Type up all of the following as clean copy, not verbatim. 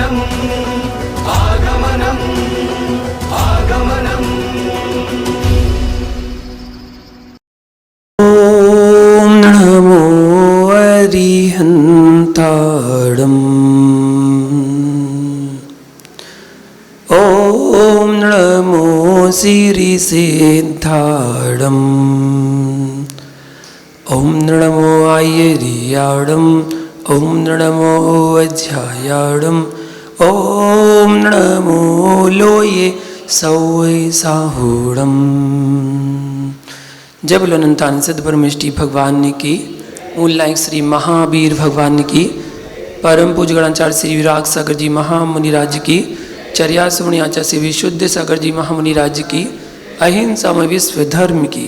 आगमनम् आगमनम् आगमनम्। ॐ नमो अरिहन्ताणम् ॐ नमो सिरिसिद्धाणम् ॐ नमो आयर्याणम् ॐ नमो अध्यायाणम् ॐ नमो लोये सौय साहुणम्। जय बोलो अनंतान सिद्ध परमेष्टि भगवान की, मूल नायक श्री महावीर भगवान की, परम पूज्य गणाचार्य श्री विराग सागर जी महामुनि राज्य की, चर्या सुमणि आचार्य श्री विशुद्ध सागर जी महामुनि राज्य की, अहिंसा में विश्व धर्म की।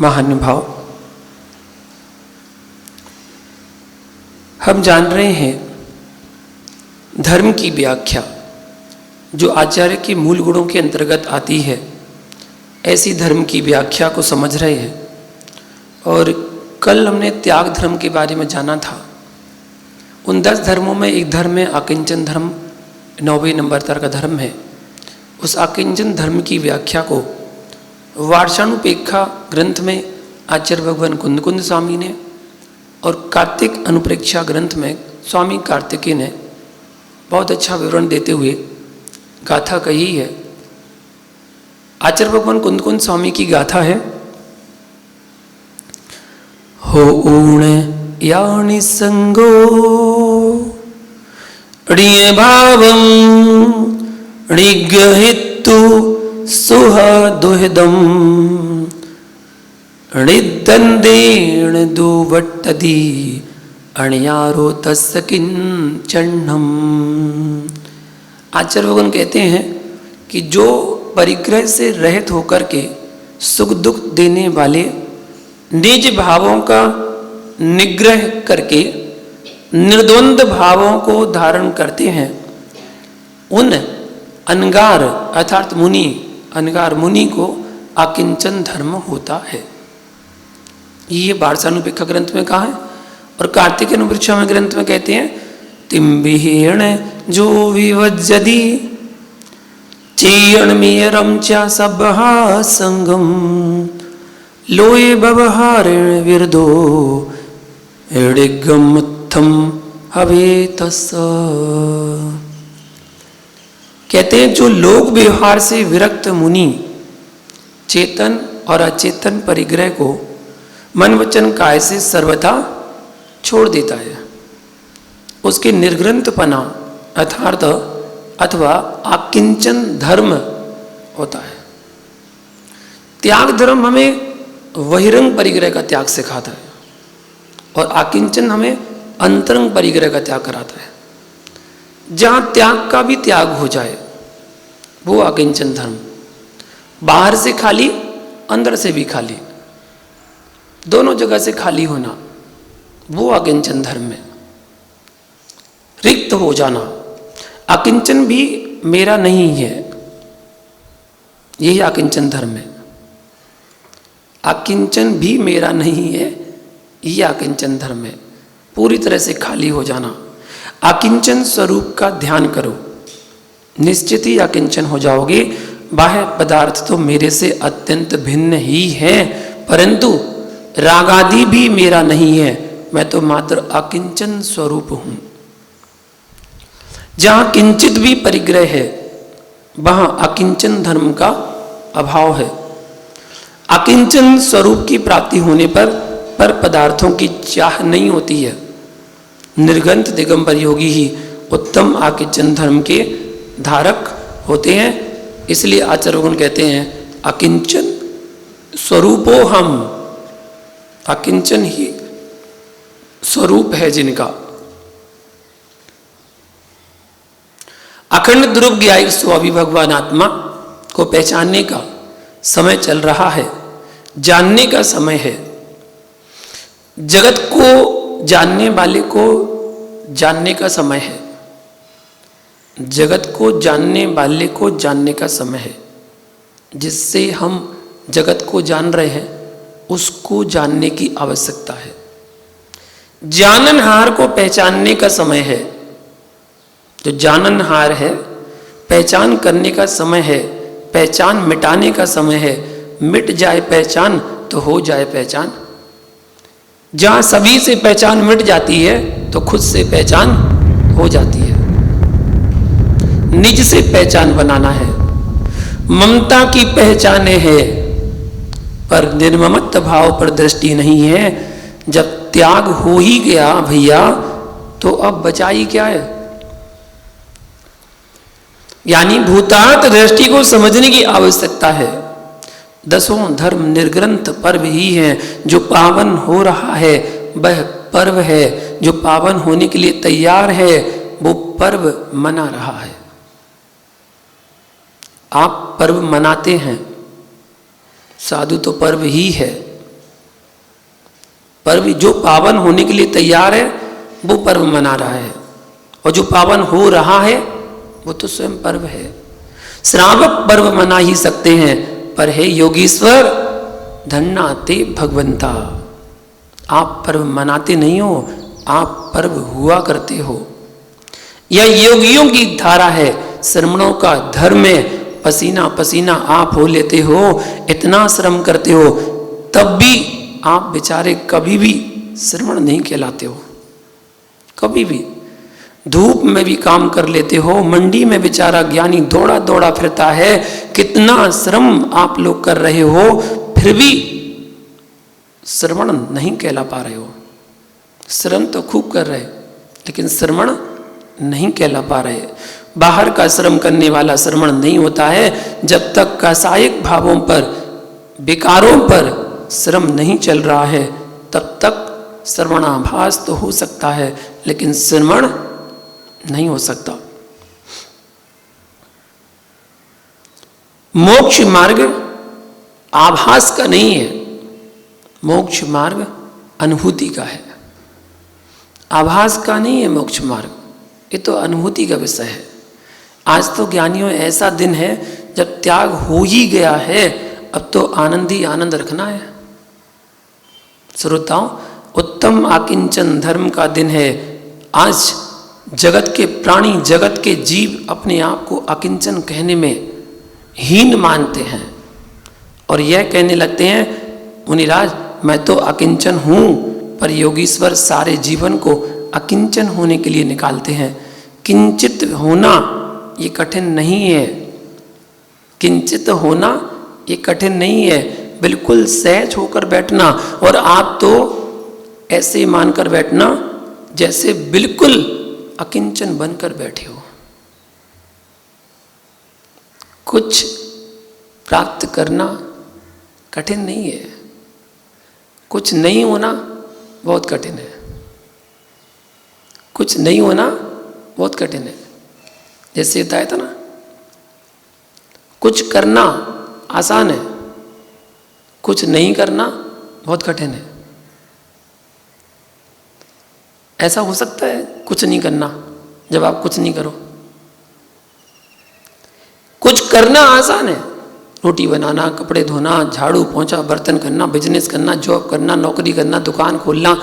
महानुभाव, हम जान रहे हैं धर्म की व्याख्या जो आचार्य के मूल गुणों के अंतर्गत आती है, ऐसी धर्म की व्याख्या को समझ रहे हैं। और कल हमने त्याग धर्म के बारे में जाना था। उन 10 धर्मों में एक धर्म है आकिंचन धर्म, 9वें नंबर का धर्म है। उस आकिंचन धर्म की व्याख्या को वार्षानुपेक्षा ग्रंथ में आचार्य भगवान कुंद स्वामी ने और कार्तिक अनुप्रेक्षा ग्रंथ में स्वामी कार्तिकेय ने बहुत अच्छा विवरण देते हुए गाथा कही है। आचार्य भगवान कुंद स्वामी की गाथा है, हो ऊण यानि संगो ऋय भावम ऋग्रहितु सुह दुहिदम ऋदंदेण दुवट्टदी अणयारो तस्य किंचन्नम। आचार्य भगवान कहते हैं कि जो परिग्रह से रहित होकर के सुख दुख देने वाले निज भावों का निग्रह करके निर्द्वंद भावों को धारण करते हैं, उन अनगार अर्थात मुनि, अनगार मुनि को आकिंचन धर्म होता है। ये वार्षानुपेक्षा ग्रंथ में कहा है। और कार्तिक अनुप्रेक्षा में ग्रंथ में कहते हैं तिम्बिहेण जो विवज्जति चेयण मेयरम चा सबहा संगम लोये बबहारेण विरदो ऋगमत्थम हवे तस्स। कहते हैं जो लोक व्यवहार से विरक्त मुनि चेतन और अचेतन परिग्रह को मन वचन काय से सर्वथा छोड़ देता है, उसके निर्ग्रंथपना अर्थात अथवा आकिंचन धर्म होता है। त्याग धर्म हमें बहिरंग परिग्रह का त्याग सिखाता है और आकिंचन हमें अंतरंग परिग्रह का त्याग कराता है। जहाँ त्याग का भी त्याग हो जाए वो आकिंचन धर्म, बाहर से खाली अंदर से भी खाली, दोनों जगह से खाली होना, वो आकिंचन धर्म है। रिक्त हो जाना, आकिंचन भी मेरा नहीं है, यही आकिंचन धर्म है। आकिंचन भी मेरा नहीं है, ये आकिंचन धर्म है। पूरी तरह से खाली हो जाना। आकिंचन स्वरूप का ध्यान करो, निश्चित ही आकिंचन हो जाओगे। बाह्य पदार्थ तो मेरे से अत्यंत भिन्न ही है, परंतु रागादि भी मेरा नहीं है, मैं तो मात्र आकिंचन स्वरूप हूं। जहां किंचित भी परिग्रह है वहां आकिंचन धर्म का अभाव है। आकिंचन स्वरूप की प्राप्ति होने पर पदार्थों की चाह नहीं होती है। निर्गंथ दिगंबर योगी ही उत्तम आकिंचन धर्म के धारक होते हैं। इसलिए आचार्यगुण कहते हैं अकिंचन स्वरूपो हम, अकिंचन ही स्वरूप है जिनका। अखंड ध्रुव ज्ञायक स्वामी भगवान आत्मा को पहचानने का समय चल रहा है, जानने का समय है। जगत को जानने वाले को जानने का समय है, जगत को जानने वाले को जानने का समय है। जिससे हम जगत को जान रहे हैं उसको जानने की आवश्यकता है। जाननहार को पहचानने का समय है। जो जाननहार है, पहचान करने का समय है, पहचान मिटाने का समय है। मिट जाए पहचान तो हो जाए पहचान। जहां सभी से पहचान मिट जाती है तो खुद से पहचान हो जाती है। निज से पहचान बनाना है। ममता की पहचाने है, पर निर्ममत्व भाव पर दृष्टि नहीं है। जब त्याग हो ही गया भैया, तो अब बचा ही क्या है। यानी भूतार्थ दृष्टि को समझने की आवश्यकता है। दसों धर्म निर्ग्रंथ पर्व ही है। जो पावन हो रहा है वह पर्व है। जो पावन होने के लिए तैयार है वो पर्व मना रहा है। आप पर्व मनाते हैं, साधु तो पर्व ही है। पर्व जो पावन होने के लिए तैयार है वो पर्व मना रहा है, और जो पावन हो रहा है वो तो स्वयं पर्व है। श्रावक पर्व मना ही सकते हैं, पर हे योगीश्वर धन्ना ते भगवंता, आप पर्व मनाते नहीं हो, आप पर्व हुआ करते हो। यह योगियों की धारा है, श्रमणों का धर्म है। पसीना पसीना आप हो लेते हो, इतना श्रम करते हो, तब भी आप बेचारे कभी भी श्रमण नहीं कहलाते हो। कभी भी धूप में भी काम कर लेते हो। मंडी में बेचारा ज्ञानी दौड़ा दौड़ा फिरता है, कितना श्रम आप लोग कर रहे हो, फिर भी श्रवण नहीं कहला पा रहे हो। श्रम तो खूब कर रहे, लेकिन श्रवण नहीं कहला पा रहे। बाहर का श्रम करने वाला श्रवण नहीं होता है जब तक कासायिक भावों पर, विकारों पर श्रम नहीं चल रहा है। तब तक श्रवणाभास तो हो सकता है, लेकिन श्रवण नहीं हो सकता। मोक्ष मार्ग आभास का नहीं है, मोक्ष मार्ग अनुभूति का है। आभास का नहीं है मोक्ष मार्ग, ये तो अनुभूति का विषय है। आज तो ज्ञानियों ऐसा दिन है जब त्याग हो ही गया है, अब तो आनंद ही आनंद रखना है। श्रोताओं, उत्तम आकिंचन धर्म का दिन है। आज जगत के प्राणी, जगत के जीव अपने आप को अकिंचन कहने में हीन मानते हैं और यह कहने लगते हैं, मुनिराज मैं तो अकिंचन हूं, पर योगीश्वर सारे जीवन को अकिंचन होने के लिए निकालते हैं। किंचित होना ये कठिन नहीं है, किंचित होना ये कठिन नहीं है, बिल्कुल सहज होकर बैठना। और आप तो ऐसे मानकर बैठना जैसे बिल्कुल अकिंचन बनकर बैठे हो। कुछ प्राप्त करना कठिन नहीं है, कुछ नहीं होना बहुत कठिन है। कुछ नहीं होना बहुत कठिन है। जैसे बताया था ना, कुछ करना आसान है, कुछ नहीं करना बहुत कठिन है। ऐसा हो सकता है कुछ नहीं करना जब आप कुछ नहीं करो। कुछ करना आसान है, रोटी बनाना, कपड़े धोना, झाड़ू पोंछा, बर्तन करना, बिजनेस करना, जॉब करना, नौकरी करना, दुकान खोलना,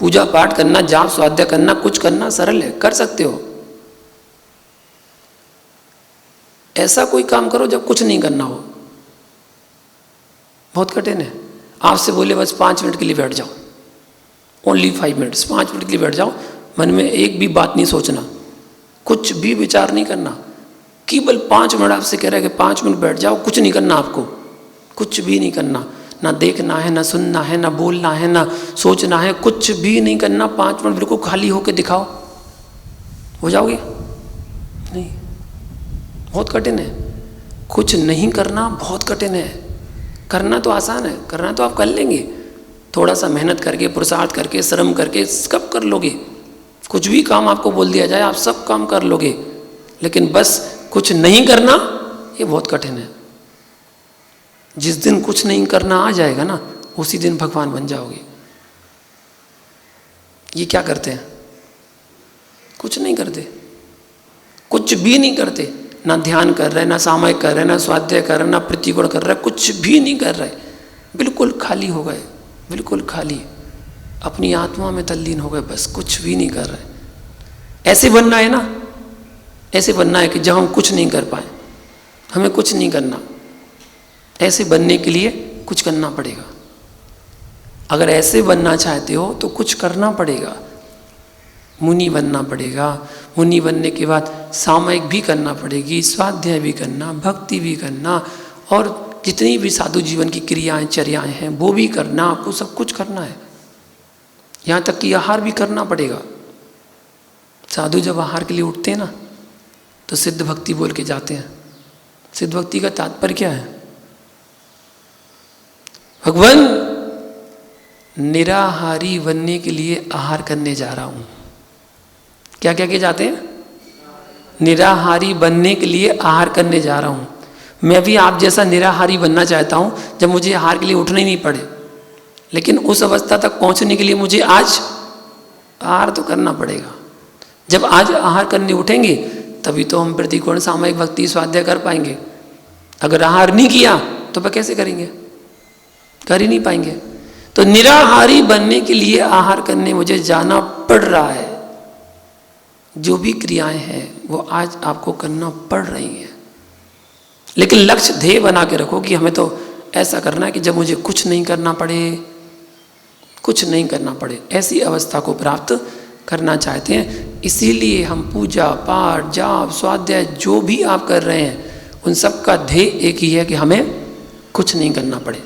पूजा पाठ करना, जाप स्वाध्याय करना, कुछ करना सरल है, कर सकते हो। ऐसा कोई काम करो जब कुछ नहीं करना हो, बहुत कठिन है। आपसे बोले बस 5 मिनट के लिए बैठ जाओ, ओनली 5 मिनट्स, 5 मिनट के लिए बैठ जाओ, मन में एक भी बात नहीं सोचना, कुछ भी विचार नहीं करना, केवल 5 मिनट आपसे कह रहा है कि 5 मिनट बैठ जाओ, कुछ नहीं करना आपको, कुछ भी नहीं करना, ना देखना है, ना सुनना है, ना बोलना है, ना सोचना है, कुछ भी नहीं करना। 5 मिनट बिल्कुल खाली होकर दिखाओ, हो जाओगे? नहीं, बहुत कठिन है। कुछ नहीं करना बहुत कठिन है। करना तो आसान है, करना तो आप कर लेंगे, थोड़ा सा मेहनत करके, पुरुषार्थ करके, श्रम करके कब कर लोगे। कुछ भी काम आपको बोल दिया जाए आप सब काम कर लोगे, लेकिन बस कुछ नहीं करना ये बहुत कठिन है। जिस दिन कुछ नहीं करना आ जाएगा ना, उसी दिन भगवान बन जाओगे। ये क्या करते हैं? कुछ नहीं करते, कुछ भी नहीं करते, ना ध्यान कर रहे, ना सामयिक कर रहे, ना स्वाध्याय कर रहे, ना प्रतिगुण कर रहे, कुछ भी नहीं कर रहे, बिल्कुल खाली हो गए। बिल्कुल खाली, अपनी आत्मा में तल्लीन हो गए, बस कुछ भी नहीं कर रहे। ऐसे बनना है ना, ऐसे बनना है कि जब हम कुछ नहीं कर पाए, हमें कुछ नहीं करना। ऐसे बनने के लिए कुछ करना पड़ेगा। अगर ऐसे बनना चाहते हो तो कुछ करना पड़ेगा, मुनि बनना पड़ेगा। मुनि बनने के बाद सामयिक भी करना पड़ेगी, स्वाध्याय भी करना, भक्ति भी करना, और जितनी भी साधु जीवन की क्रियाएं चर्याएं हैं वो भी करना, आपको सब कुछ करना है। यहाँ तक कि आहार भी करना पड़ेगा। साधु जब आहार के लिए उठते हैं ना तो सिद्ध भक्ति बोल के जाते हैं। सिद्ध भक्ति का तात्पर्य क्या है? भगवान, निराहारी बनने के लिए आहार करने जा रहा हूं। क्या क्या के जाते हैं? निराहारी बनने के लिए आहार करने जा रहा हूं। मैं भी आप जैसा निराहारी बनना चाहता हूं, जब मुझे आहार के लिए उठना ही नहीं पड़े। लेकिन उस अवस्था तक पहुंचने के लिए मुझे आज आहार तो करना पड़ेगा। जब आज आहार करने उठेंगे तभी तो हम प्रतिकोण सामयिक भक्ति स्वाध्याय कर पाएंगे। अगर आहार नहीं किया तो वह कैसे करेंगे? कर ही नहीं पाएंगे। तो निराहारी बनने के लिए आहार करने मुझे जाना पड़ रहा है। जो भी क्रियाएं हैं वो आज आपको करना पड़ रही हैं, लेकिन लक्ष्य ध्येय बना के रखो कि हमें तो ऐसा करना है कि जब मुझे कुछ नहीं करना पड़े, कुछ नहीं करना पड़े, ऐसी अवस्था को प्राप्त करना चाहते हैं। इसीलिए हम पूजा पाठ जाप स्वाध्याय जो भी आप कर रहे हैं उन सब का ध्येय एक ही है कि हमें कुछ नहीं करना पड़े।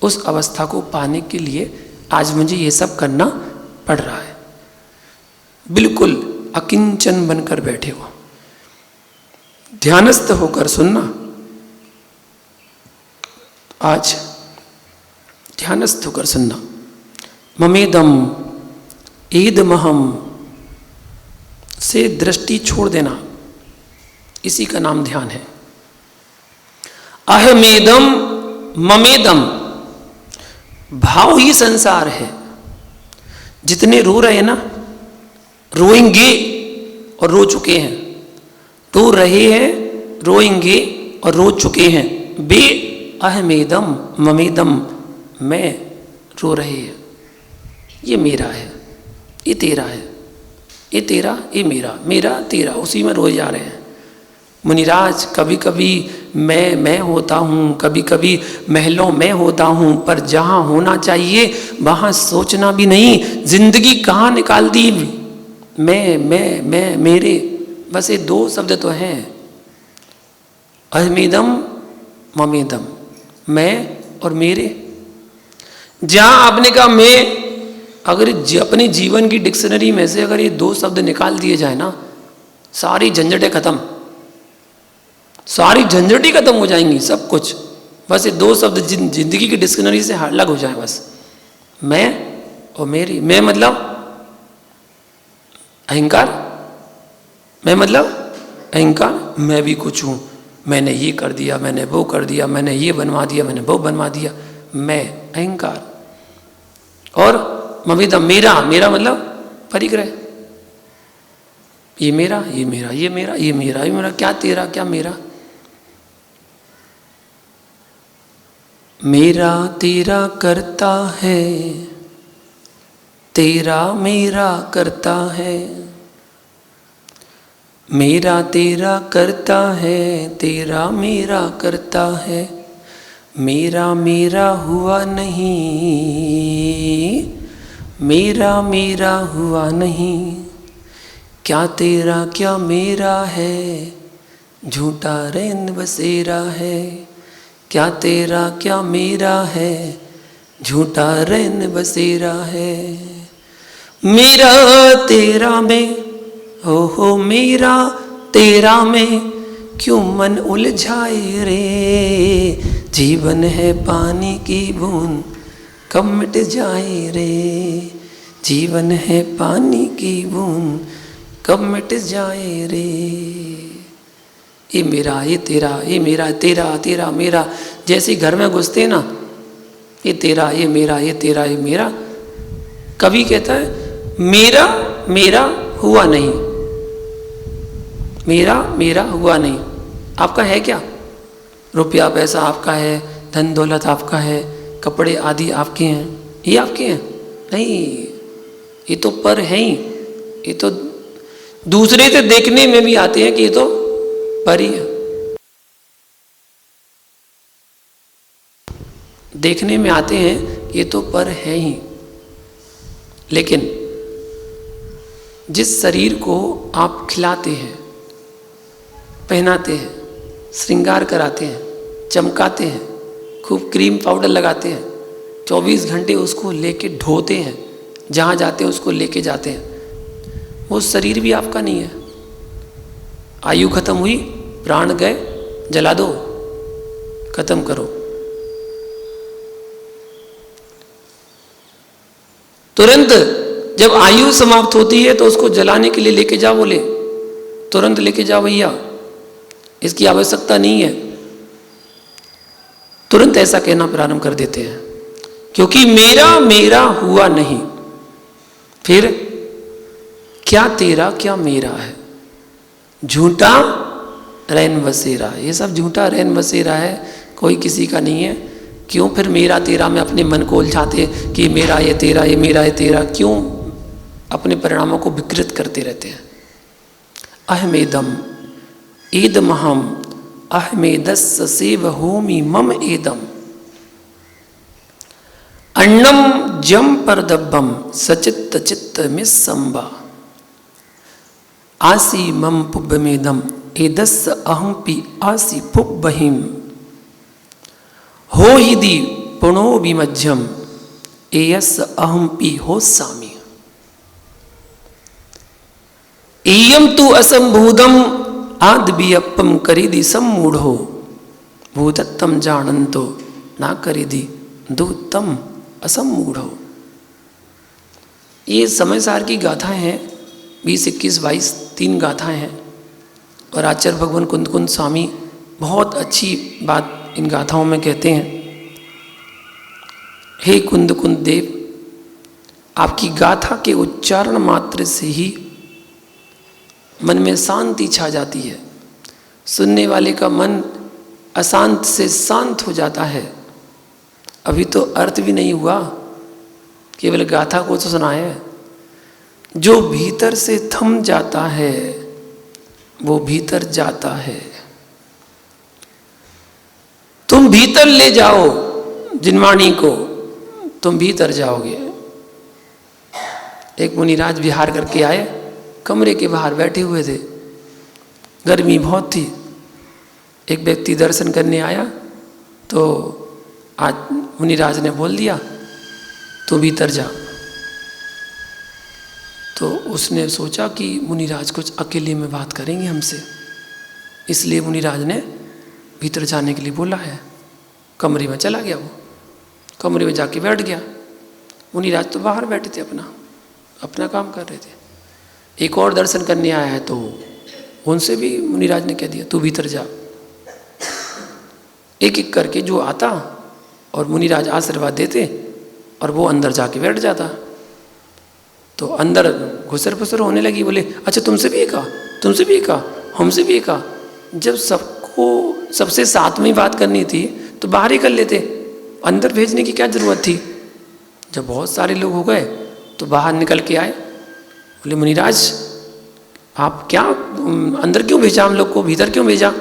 उस अवस्था को पाने के लिए आज मुझे ये सब करना पड़ रहा है। बिल्कुल अकिंचन बनकर बैठे हो, ध्यानस्थ होकर सुनना। आज ध्यानस्थ होकर सुनना। ममेदम ईदमहम से दृष्टि छोड़ देना, इसी का नाम ध्यान है। अहमेदम ममेदम, भाव ही संसार है। जितने रो रहे हैं ना, रोएंगे और रो चुके हैं, रो रहे हैं, रोएंगे और रो चुके हैं। बे अहमेदम ममेदम, मैं रो रहे हैं, ये मेरा है, ये तेरा है, ये तेरा, ये मेरा, मेरा तेरा, उसी में रोए जा रहे हैं। मुनिराज, कभी कभी मैं होता हूँ, कभी कभी महलों में होता हूँ, पर जहाँ होना चाहिए वहाँ सोचना भी नहीं। जिंदगी कहाँ निकाल दी? मैं मेरे, बस ये दो शब्द तो हैं, अहमेदम ममेदम, मैं और मेरे। जहाँ आपने कहा मैं, अगर अपने जीवन की डिक्शनरी में से अगर ये दो शब्द निकाल दिए जाए ना, सारी झंझटें खत्म, सारी झंझटें खत्म हो जाएंगी, सब कुछ। बस ये दो शब्द जिंदगी की डिक्शनरी से अलग हो जाए, बस मैं और मेरी। मैं मतलब अहंकार, मैं मतलब अहंकार, मैं भी कुछ हूँ, मैंने ये कर दिया, मैंने वो कर दिया, मैंने ये बनवा दिया, मैंने वो बनवा दिया, मैं अहंकार। और ममेदम मेरा, मेरा मतलब परिग्रह, ये मेरा, ये मेरा, ये मेरा, ये मेरा, ये मेरा, क्या तेरा क्या मेरा। मेरा तेरा करता है, तेरा मेरा करता है, मेरा तेरा करता है, तेरा मेरा करता है, मेरा मेरा हुआ नहीं, मेरा मेरा हुआ नहीं। क्या तेरा क्या मेरा है, झूठा रैन बसेरा है। क्या तेरा क्या मेरा है, झूठा रैन बसेरा है। मेरा तेरा में, हो मेरा तेरा में, क्यों मन उलझाए रे। जीवन है पानी की बूंद, कब मिट जाए रे। जीवन है पानी की बूंद, कब मिट जाए रे। ये मेरा, ये तेरा, ये मेरा, तेरा तेरा मेरा। जैसे घर में घुसते ना, ये तेरा, ये मेरा, ये तेरा, ये मेरा। कभी कहता है मेरा मेरा हुआ नहीं, मेरा मेरा हुआ नहीं। आपका है क्या? रुपया पैसा आपका है, धन दौलत आपका है, कपड़े आदि आपके हैं, ये आपके हैं? नहीं, ये तो पर है ही। ये तो दूसरे से देखने में भी आते हैं कि ये तो पर ही है। देखने में आते हैं कि ये तो पर है ही, लेकिन जिस शरीर को आप खिलाते हैं, पहनाते हैं, श्रृंगार कराते हैं, चमकाते हैं, खूब क्रीम पाउडर लगाते हैं, 24 घंटे उसको लेके ढोते हैं, जहाँ जाते हैं उसको लेके जाते हैं, वो शरीर भी आपका नहीं है। आयु खत्म हुई, प्राण गए, जला दो, खत्म करो। तुरंत जब आयु समाप्त होती है तो उसको जलाने के लिए लेके जाओ, बोले तुरंत लेके जाओ भैया, इसकी आवश्यकता नहीं है। तुरंत ऐसा कहना प्रारंभ कर देते हैं, क्योंकि मेरा मेरा हुआ नहीं। फिर क्या तेरा क्या मेरा है, झूठा रैन बसेरा, ये सब झूठा रैन बसेरा है, कोई किसी का नहीं है। क्यों फिर मेरा तेरा में अपने मन को उलझाते कि मेरा ये तेरा, ये मेरा ये तेरा, क्यों अपने परिणामों को विकृत करते रहते हैं। अहमेदम एदमहम अहमेदस्य सेव होमी मम एदम अन्नम जम परदब्बम सचित्त चित्त मिस्संबा आसी मम पुब्बमेदम एदस्य अहम पी आसी पुब्बहिम हो ही दी पुणो विमज्जम एयस अहम पी हो सामी एयम तु असंभूतम आदबियप्पम करिदि सम्मूढ़ो भूतत्तम जानंतो ना करिदि दूतम असम्मूढ़ो। ये समय सार की गाथाएं हैं, 20, 21, 22 3 गाथाएं हैं, और आचार्य भगवान कुंद कुंद स्वामी बहुत अच्छी बात इन गाथाओं में कहते हैं। हे कुंद कुंद देव, आपकी गाथा के उच्चारण मात्र से ही मन में शांति छा जाती है, सुनने वाले का मन अशांत से शांत हो जाता है। अभी तो अर्थ भी नहीं हुआ, केवल गाथा को तो सुना है। जो भीतर से थम जाता है वो भीतर जाता है। तुम भीतर ले जाओ जिनवाणी को, तुम भीतर जाओगे। एक मुनिराज विहार करके आए, कमरे के बाहर बैठे हुए थे, गर्मी बहुत थी। एक व्यक्ति दर्शन करने आया तो आज मुनिराज ने बोल दिया तू भीतर जा। तो उसने सोचा कि मुनिराज कुछ अकेले में बात करेंगे हमसे, इसलिए मुनिराज ने भीतर जाने के लिए बोला है। कमरे में चला गया, वो कमरे में जाके बैठ गया। मुनिराज तो बाहर बैठे थे, अपना काम कर रहे थे। एक और दर्शन करने आया है तो उनसे भी मुनिराज ने कह दिया तू भीतर जा। एक एक करके जो आता और मुनिराज आशीर्वाद देते और वो अंदर जाके बैठ जाता। तो अंदर घुसर फुसर होने लगी, बोले अच्छा तुमसे भी एक, तुमसे भी एक, हमसे भी एक। जब सबको सबसे साथ में ही बात करनी थी तो बाहर ही कर लेते, अंदर भेजने की क्या जरूरत थी। जब बहुत सारे लोग हो गए तो बाहर निकल के आए, बोले मुनिराज आप क्या अंदर क्यों भेजा, हम लोग को भीतर क्यों भेजा,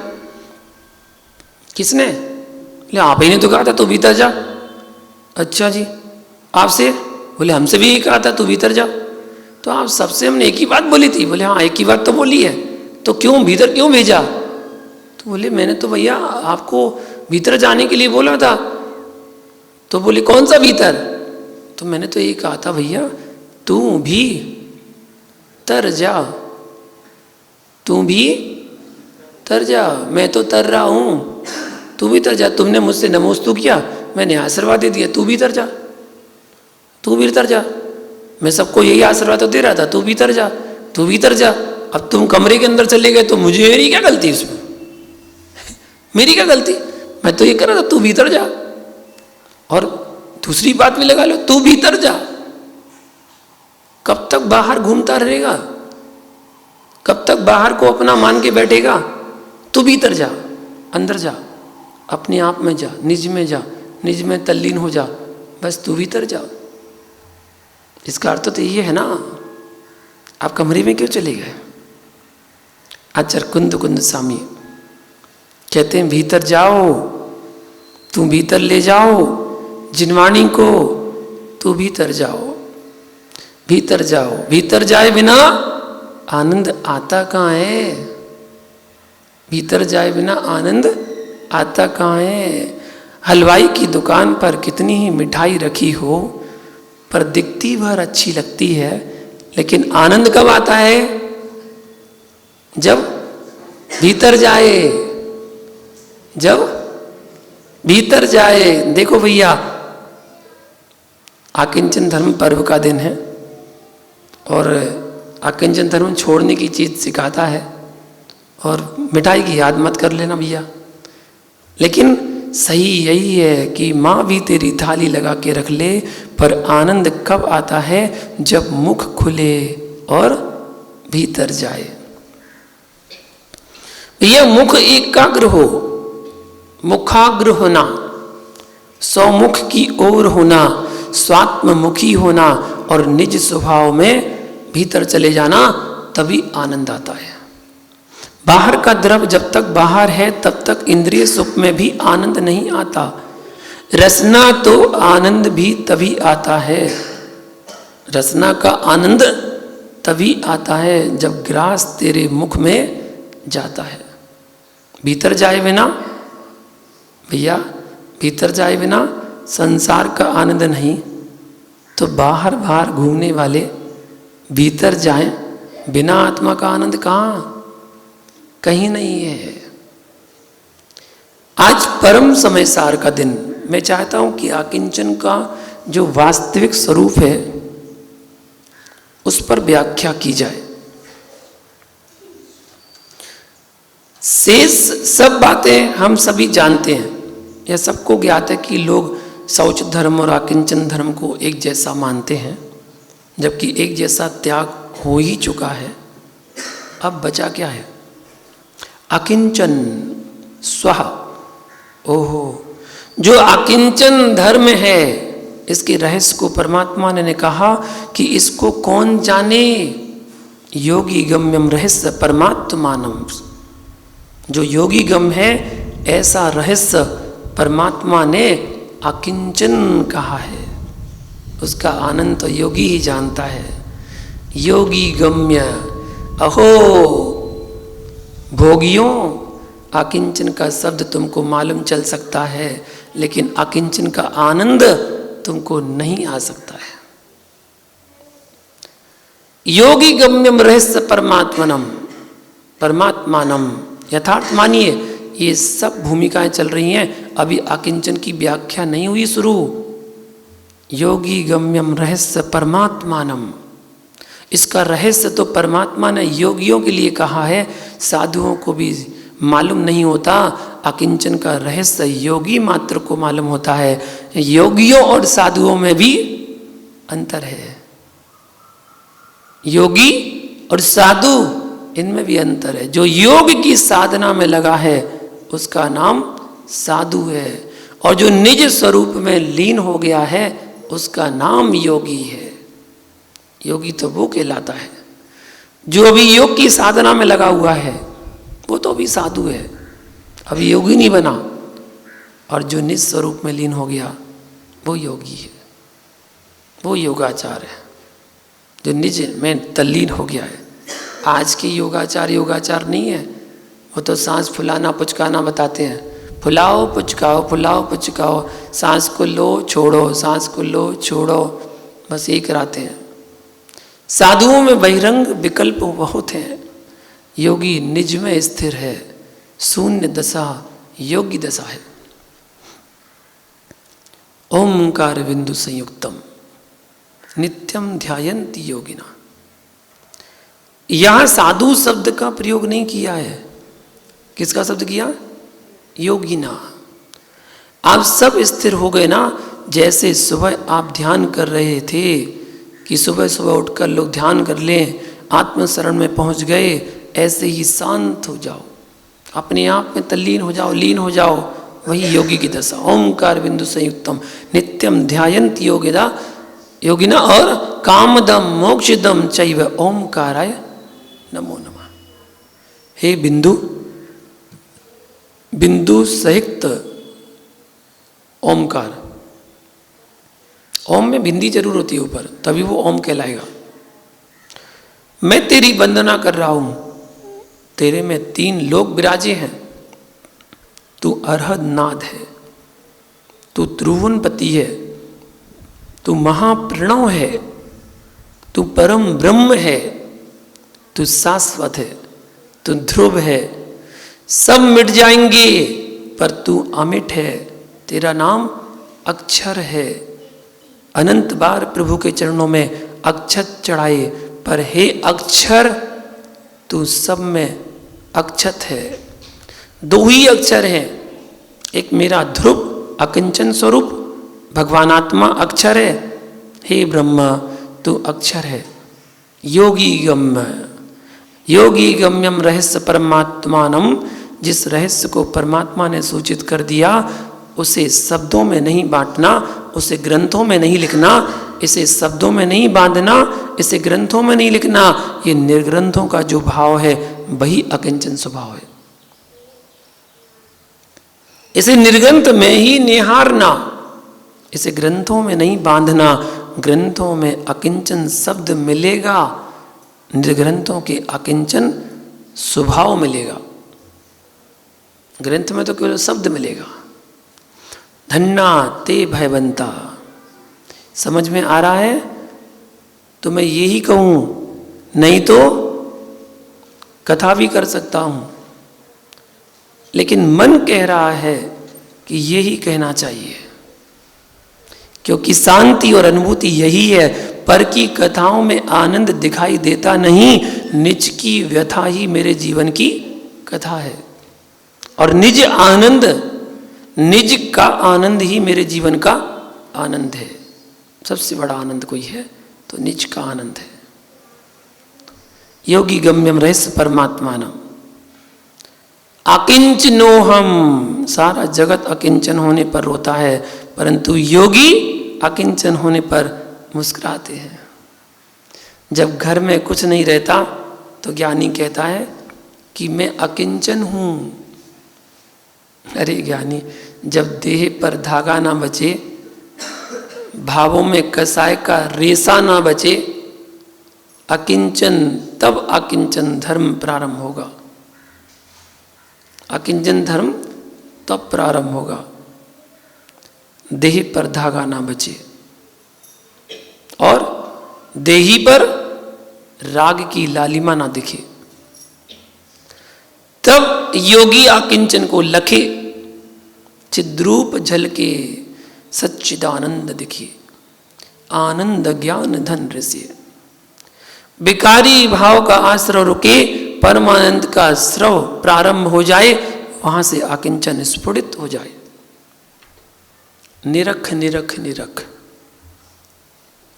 किसने? बोले आप ही ने तो कहा था तू भीतर जा। अच्छा जी, आपसे? बोले हमसे भी यही कहा था तू भीतर जा। तो आप सबसे हमने एक ही बात बोली थी। बोले हाँ एक ही बात तो बोली है, तो क्यों भीतर क्यों भेजा? तो बोले मैंने तो भैया आपको भीतर जाने के लिए बोला था। तो बोले कौन सा भीतर? तो मैंने तो यही कहा था भैया तू भी तर जा, तू भी तर जा, मैं तो तर रहा हूँ, तू भी तर जा। तुमने मुझसे नमोस्तु किया, मैंने आशीर्वाद दे दिया, तू भी तर जा, तू भी तर जा। मैं सबको यही आशीर्वाद तो दे रहा था, तू भी तर जा, तू भी तर जा। अब तुम कमरे के अंदर चले गए तो मुझे मेरी क्या गलती इसमें? मेरी क्या गलती? मैं तो ये कर रहा था तू भीतर जा। और दूसरी बात भी लगा लो, तू भीतर जा। कब तक बाहर घूमता रहेगा? कब तक बाहर को अपना मान के बैठेगा? तू भीतर जा, अंदर जा, अपने आप में जा, निज में जा, निज में तल्लीन हो जा, बस तू भीतर जा। इसका अर्थ तो ये है ना, आप कमरे में क्यों चले गए? आचर कुंद कुंद सामी कहते हैं भीतर जाओ, तू भीतर ले जाओ जिनवाणी को, तू भीतर जाओ, भीतर जाओ। भीतर जाए बिना आनंद आता कहाँ है? भीतर जाए बिना आनंद आता कहाँ है? हलवाई की दुकान पर कितनी ही मिठाई रखी हो, पर दिखती भर अच्छी लगती है, लेकिन आनंद कब आता है? जब भीतर जाए, जब भीतर जाए। देखो भैया, आकिंचन धर्म पर्व का दिन है और आकिंचन धर्म छोड़ने की चीज सिखाता है, और मिठाई की याद मत कर लेना भैया। लेकिन सही यही है कि माँ भी तेरी थाली लगा के रख ले, पर आनंद कब आता है? जब मुख खुले और भीतर जाए। यह मुख एकाग्र हो, मुखाग्र होना, स्वमुख की ओर होना, स्वात्ममुखी होना और निज स्वभाव में भीतर चले जाना, तभी आनंद आता है। बाहर का द्रव्य जब तक बाहर है तब तक इंद्रिय सुख में भी आनंद नहीं आता। रसना तो आनंद भी तभी आता है, रसना का आनंद तभी आता है जब ग्रास तेरे मुख में जाता है। भीतर जाए बिना भैया, भीतर जाए बिना संसार का आनंद नहीं, तो बाहर बाहर घूमने वाले भीतर जाएं बिना आत्मा का आनंद कहाँ? कहीं नहीं है। आज परम समय सार का दिन, मैं चाहता हूं कि आकिंचन का जो वास्तविक स्वरूप है उस पर व्याख्या की जाए। शेष सब बातें हम सभी जानते हैं, यह सबको ज्ञात है कि लोग शौच धर्म और आकिंचन धर्म को एक जैसा मानते हैं, जबकि एक जैसा त्याग हो ही चुका है। अब बचा क्या है? अकिंचन स्वः। ओहो, जो अकिंचन धर्म है, इसके रहस्य को परमात्मा ने कहा कि इसको कौन जाने? योगी गम्यम रहस्य परमात्मानम। जो योगी गम है, ऐसा रहस्य परमात्मा ने अकिंचन कहा है। उसका आनंद तो योगी ही जानता है। योगी गम्य। अहो भोगियों, अकिंचन का शब्द तुमको मालूम चल सकता है, लेकिन अकिंचन का आनंद तुमको नहीं आ सकता है। योगी गम्यम रहस्य परमात्मनम, परमात्मानम। यथार्थ मानिए, ये सब भूमिकाएं चल रही हैं, अभी अकिंचन की व्याख्या नहीं हुई शुरू। योगी गम्यम रहस्य परमात्मानम, इसका रहस्य तो परमात्मा ने योगियों के लिए कहा है, साधुओं को भी मालूम नहीं होता। अकिंचन का रहस्य योगी मात्र को मालूम होता है। योगियों और साधुओं में भी अंतर है। योगी और साधु, इनमें भी अंतर है। जो योग की साधना में लगा है उसका नाम साधु है, और जो निज स्वरूप में लीन हो गया है उसका नाम योगी है। योगी तो वो कहलाता है जो अभी योग की साधना में लगा हुआ है, वो तो अभी साधु है, अभी योगी नहीं बना। और जो निज स्वरूप में लीन हो गया वो योगी है, वो योगाचार है, जो निज में तल्लीन हो गया है। आज के योगाचार योगाचार नहीं है, वो तो सांस फुलाना पुचकाना बताते हैं। फुलाओ पुचकाओ, फुलाओ पुचकाओ, सांस को लो छोड़ो, सांस को लो छोड़ो, बस यही कराते हैं। साधुओं में बहिरंग विकल्प बहुत हैं। योगी निज में स्थिर है, शून्य दशा योगी दशा है। ओंकार बिंदु संयुक्तम नित्यम ध्यायन्ति योगिना। यहां साधु शब्द का प्रयोग नहीं किया है। किसका शब्द किया? योगिना। आप सब स्थिर हो गए ना। जैसे सुबह आप ध्यान कर रहे थे कि सुबह सुबह उठकर लोग ध्यान कर लें, आत्मशरण में पहुंच गए, ऐसे ही शांत हो जाओ, अपने आप में तल्लीन हो जाओ, लीन हो जाओ, वही योगी की दशा। ओंकार बिंदु संयुक्तम नित्यम ध्यायन्ति योगिना, और कामदम मोक्षदम चैव ओमकाराय नमो नमः। हे बिंदु, बिंदु सहित ओमकार। ओम में बिंदी जरूर होती है ऊपर, तभी वो ओम कहलाएगा। मैं तेरी वंदना कर रहा हूं, तेरे में 3 लोक विराजे हैं। तू अरहद नाद है, तू त्रिभुवनपति है, तू महाप्रणव है, तू परम ब्रह्म है, तू शाश्वत है, तू ध्रुव है। सब मिट जाएंगे पर तू अमिट है। तेरा नाम अक्षर है। अनंत बार प्रभु के चरणों में अक्षत चढ़ाए, पर हे अक्षर तू सब में अक्षत है। 2 ही अक्षर हैं, एक मेरा ध्रुव अकिंचन स्वरूप भगवान आत्मा अक्षर है। हे ब्रह्मा तू अक्षर है। योगी गम्य, योगी गम्यम रहस्य परमात्मानम, जिस रहस्य को परमात्मा ने सूचित कर दिया उसे शब्दों में नहीं बांटना, उसे ग्रंथों में नहीं लिखना, इसे शब्दों में नहीं बांधना, इसे ग्रंथों में नहीं लिखना। ये निर्ग्रंथों का जो भाव है वही अकिंचन स्वभाव है। इसे निर्ग्रंथ में ही निहारना, इसे ग्रंथों में नहीं बांधना। ग्रंथों में अकिंचन शब्द मिलेगा, निर्ग्रंथों के अकिंचन स्वभाव मिलेगा। ग्रंथ में तो केवल शब्द मिलेगा। धन्ना ते भयवंता। समझ में आ रहा है तो मैं यही कहूं, नहीं तो कथा भी कर सकता हूं, लेकिन मन कह रहा है कि यही कहना चाहिए, क्योंकि शांति और अनुभूति यही है। पर की कथाओं में आनंद दिखाई देता नहीं, निज की व्यथा ही मेरे जीवन की कथा है। और निज आनंद, निज का आनंद ही मेरे जीवन का आनंद है। सबसे बड़ा आनंद कोई है तो निज का आनंद है। योगी गम्यम रहस्य परमात्मानम अकिंचनोहम। सारा जगत अकिंचन होने पर रोता है, परंतु योगी अकिंचन होने पर मुस्कुराते हैं। जब घर में कुछ नहीं रहता तो ज्ञानी कहता है कि मैं अकिंचन हूं। अरे ज्ञानी, जब देह पर धागा ना बचे, भावों में कसाय का रेसा ना बचे, अकिंचन, तब अकिंचन धर्म प्रारंभ होगा। अकिंचन धर्म तब प्रारंभ होगा, देह पर धागा ना बचे और देही पर राग की लालिमा ना दिखे। तब योगी अकिंचन को लखे, चिद्रूप झलके सच्चिदानंद दिखे। आनंद ज्ञान धन रसे। विकारी भाव का आश्रव रुके, परमानंद का स्रव प्रारंभ हो जाए, वहां से अकिंचन स्फुरित हो जाए। निरख निरख निरख,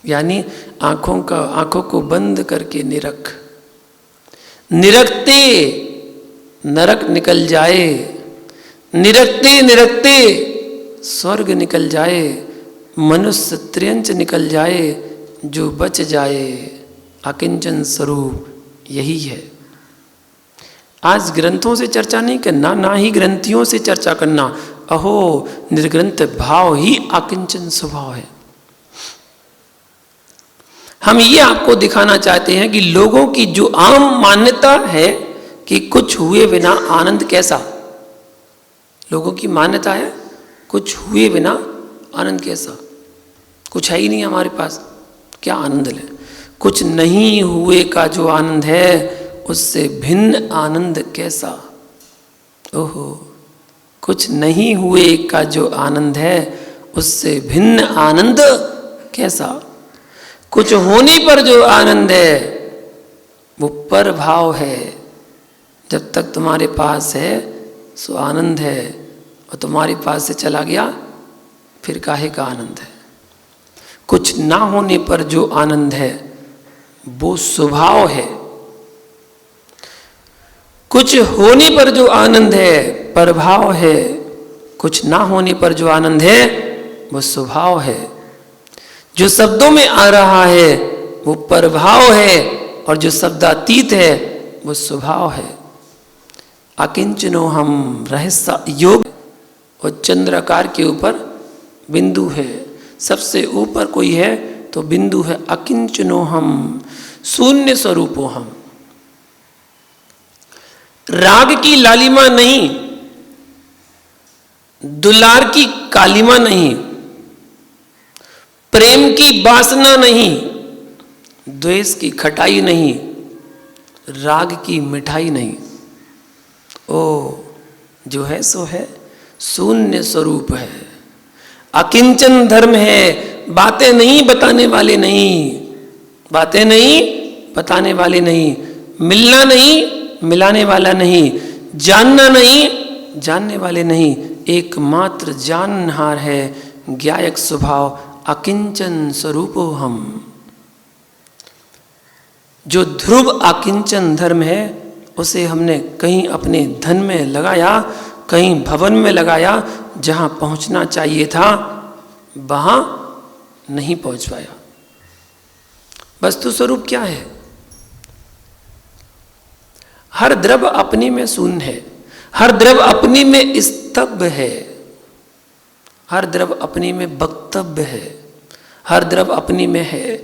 यानी आंखों को बंद करके निरख। निरखते नरक निकल जाए, निरखते निरखते स्वर्ग निकल जाए, मनुष्य त्रियंच निकल जाए, जो बच जाए अकिंचन स्वरूप यही है। आज ग्रंथों से चर्चा नहीं करना, ना ही ग्रंथियों से चर्चा करना। अहो, निर्ग्रंथ भाव ही अकिंचन स्वभाव है। हम ये आपको दिखाना चाहते हैं कि लोगों की जो आम मान्यता है कि कुछ हुए बिना आनंद कैसा, लोगों की मान्यता है कुछ हुए बिना आनंद कैसा, कुछ है ही नहीं हमारे पास, क्या आनंद ले। कुछ नहीं हुए का जो आनंद है उससे भिन्न आनंद कैसा। ओहो, कुछ नहीं हुए का जो आनंद है उससे भिन्न आनंद कैसा। कुछ होने पर जो आनंद है वो पर भाव है। जब तक तुम्हारे पास है सो आनंद है, और तुम्हारे पास से चला गया फिर काहे का आनंद है। कुछ ना होने पर जो आनंद है वो स्वभाव है। कुछ होने पर जो आनंद है प्रभाव है, कुछ ना होने पर जो आनंद है वो स्वभाव है। जो शब्दों में आ रहा है वो प्रभाव है, और जो शब्दातीत है वो स्वभाव है। अकिंचनो हम रहस्य योग, और चंद्राकार के ऊपर बिंदु है, सबसे ऊपर कोई है तो बिंदु है। अकिंचनो हम, शून्य स्वरूपो हम। राग की लालिमा नहीं, दुलार की कालिमा नहीं, प्रेम की वासना नहीं, द्वेष की खटाई नहीं, राग की मिठाई नहीं। ओ जो है सो है, शून्य स्वरूप है, अकिंचन धर्म है। बातें नहीं बताने वाले नहीं, बातें नहीं बताने वाले नहीं, मिलना नहीं मिलाने वाला नहीं, जानना नहीं जानने वाले नहीं, एकमात्र जानहार है, ज्ञायक स्वभाव, अकिंचन स्वरूपो हम। जो ध्रुव अकिंचन धर्म है उसे हमने कहीं अपने धन में लगाया, कहीं भवन में लगाया, जहां पहुंचना चाहिए था वहां नहीं पहुंच पाया। वस्तु स्वरूप क्या है? हर द्रव्य अपने में शून्य है, हर द्रव्य अपने में स्तब्ध है, हर द्रव्य अपने में वक्तव्य है, हर द्रव्य अपने में है।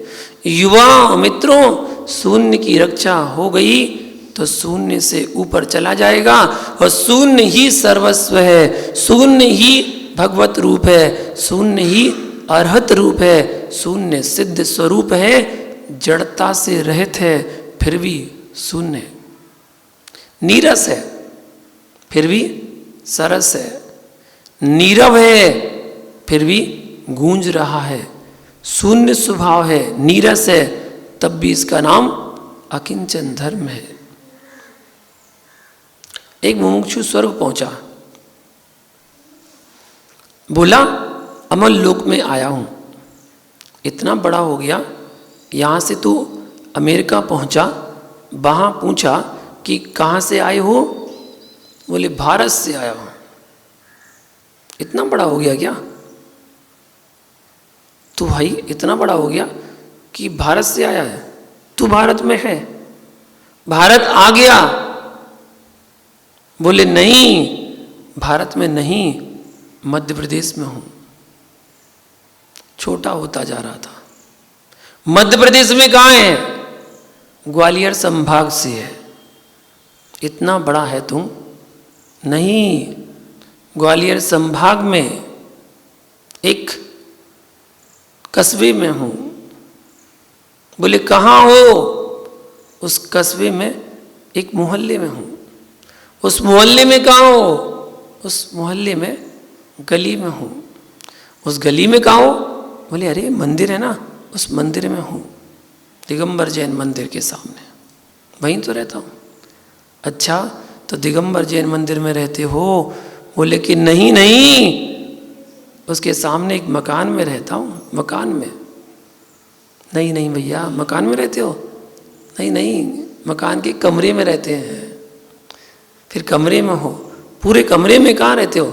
युवा मित्रों, शून्य की रक्षा हो गई तो शून्य से ऊपर चला जाएगा, और शून्य ही सर्वस्व है, शून्य ही भगवत रूप है, शून्य ही अर्हत रूप है, शून्य सिद्ध स्वरूप है, जड़ता से रहित है फिर भी शून्य, नीरस है फिर भी सरस है, नीरव है फिर भी गूंज रहा है, शून्य स्वभाव है, नीरस है, तब भी इसका नाम अकिंचन धर्म है। एक मुमुक्षु स्वर्ग पहुंचा, बोला अमल लोक में आया हूं, इतना बड़ा हो गया, यहां से तू अमेरिका पहुंचा, वहां पूछा कि कहां से आए हो? बोले भारत से आया हूं। इतना बड़ा हो गया क्या तू? भाई इतना बड़ा हो गया कि भारत से आया है? तू भारत में है, भारत आ गया? बोले नहीं, भारत में नहीं, मध्य प्रदेश में हूं। छोटा होता जा रहा था। मध्य प्रदेश में कहां है? ग्वालियर संभाग से है। इतना बड़ा है तू? नहीं, ग्वालियर संभाग में एक कस्बे में हूं। बोले कहां हो? उस कस्बे में एक मोहल्ले में हूं। उस मोहल्ले में कहां हो? उस मोहल्ले में गली में हूं। उस गली में कहां हो? बोले अरे मंदिर है ना, उस मंदिर में हूं, दिगंबर जैन मंदिर के सामने, वहीं तो रहता हूं। अच्छा, तो दिगंबर जैन मंदिर में रहते हो? बोले कि नहीं नहीं, उसके सामने एक मकान में रहता हूँ, मकान में। नहीं नहीं भैया, मकान में रहते हो? नहीं नहीं, मकान के कमरे में रहते हैं। फिर कमरे में हो? पूरे कमरे में कहाँ रहते हो?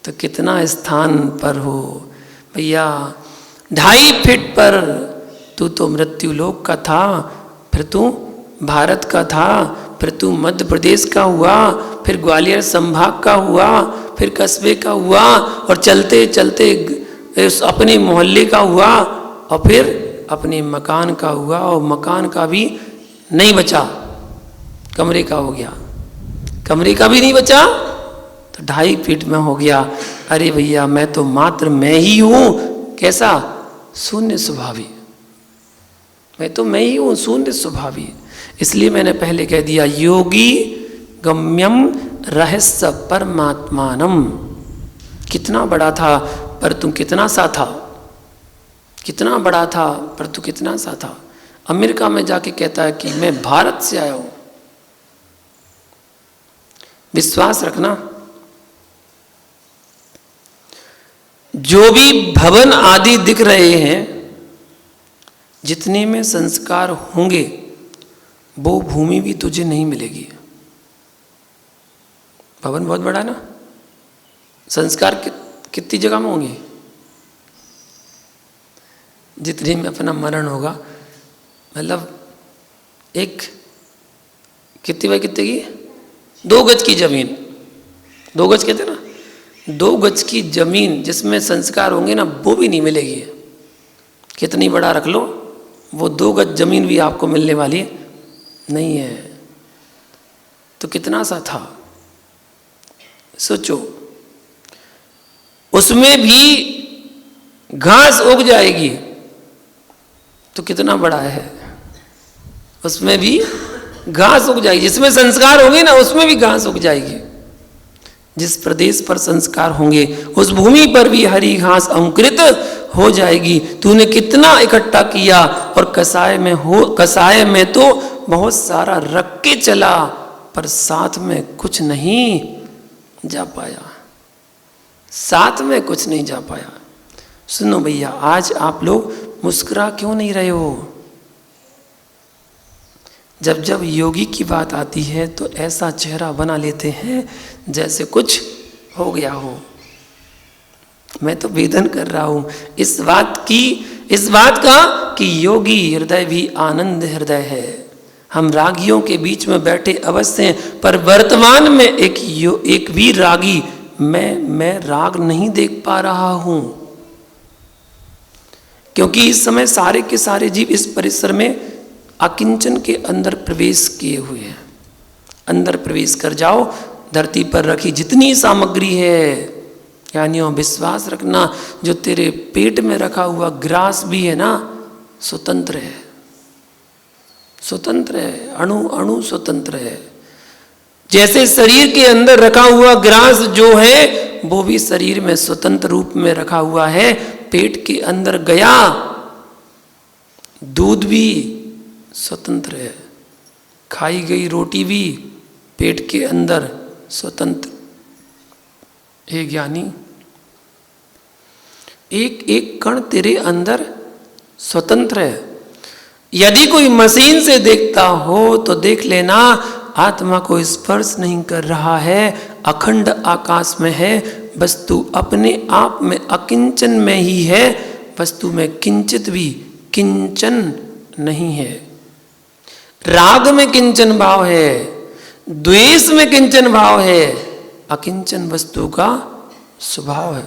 तो कितना स्थान पर हो भैया? 2.5 फीट पर। तू तो मृत्यु लोक का था, फिर तू भारत का था, फिर तू मध्य प्रदेश का हुआ, फिर ग्वालियर संभाग का हुआ, फिर कस्बे का हुआ, और चलते चलते अपने मोहल्ले का हुआ, और फिर अपने मकान का हुआ, और मकान का भी नहीं बचा, कमरे का हो गया। कमरे का भी नहीं बचा तो 2.5 फीट में हो गया। अरे भैया, मैं तो मात्र मैं ही हूं। कैसा? शून्य स्वभावी। मैं तो मैं ही हूं, शून्य स्वभावी। इसलिए मैंने पहले कह दिया, योगी गम्यम रहस्य परमात्मानम। कितना बड़ा था पर तू कितना सा था, कितना बड़ा था पर तू कितना सा था। अमेरिका में जाके कहता है कि मैं भारत से आया हूं। विश्वास रखना, जो भी भवन आदि दिख रहे हैं, जितने में संस्कार होंगे वो भूमि भी तुझे नहीं मिलेगी। भवन बहुत बड़ा ना, संस्कार कितनी जगह में होंगे? जितने में अपना मरण होगा, मतलब एक कितनी बाई कितने की 2 गज की जमीन, 2 गज कहते ना, 2 गज की जमीन जिसमें संस्कार होंगे ना, वो भी नहीं मिलेगी। कितनी बड़ा रख लो, वो 2 गज जमीन भी आपको मिलने वाली नहीं है। तो कितना सा था सोचो, उसमें भी घास उग जाएगी तो कितना बड़ा है, उसमें भी घास उग जाएगी। जिसमें संस्कार होंगे ना, उसमें भी घास उग जाएगी। जिस प्रदेश पर संस्कार होंगे उस भूमि पर भी हरी घास अंकुरित हो जाएगी। तूने कितना इकट्ठा किया और कसाय में तो बहुत सारा रख के चला, पर साथ में कुछ नहीं जा पाया, साथ में कुछ नहीं जा पाया। सुनो भैया, आज आप लोग मुस्कुरा क्यों नहीं रहे हो? जब जब योगी की बात आती है तो ऐसा चेहरा बना लेते हैं जैसे कुछ हो गया हो। मैं तो वेदन कर रहा हूं इस बात का कि योगी हृदय भी आनंद हृदय है। हम रागियों के बीच में बैठे अवश्य हैं, पर वर्तमान में एक भी रागी मैं राग नहीं देख पा रहा हूं, क्योंकि इस समय सारे के सारे जीव इस परिसर में अकिंचन के अंदर प्रवेश किए हुए हैं। अंदर प्रवेश कर जाओ, धरती पर रखी जितनी सामग्री है, यानी विश्वास रखना, जो तेरे पेट में रखा हुआ ग्रास भी है ना, स्वतंत्र है, स्वतंत्र है, अणु अणु स्वतंत्र है। जैसे शरीर के अंदर रखा हुआ ग्रास जो है वो भी शरीर में स्वतंत्र रूप में रखा हुआ है। पेट के अंदर गया दूध भी स्वतंत्र है, खाई गई रोटी भी पेट के अंदर स्वतंत्र है। ज्ञानी, एक एक कण तेरे अंदर स्वतंत्र है। यदि कोई मशीन से देखता हो तो देख लेना, आत्मा को स्पर्श नहीं कर रहा है, अखंड आकाश में है। वस्तु अपने आप में अकिंचन में ही है, वस्तु में किंचित भी किंचन नहीं है। राग में किंचन भाव है, द्वेष में किंचन भाव है, अकिंचन वस्तु का स्वभाव है।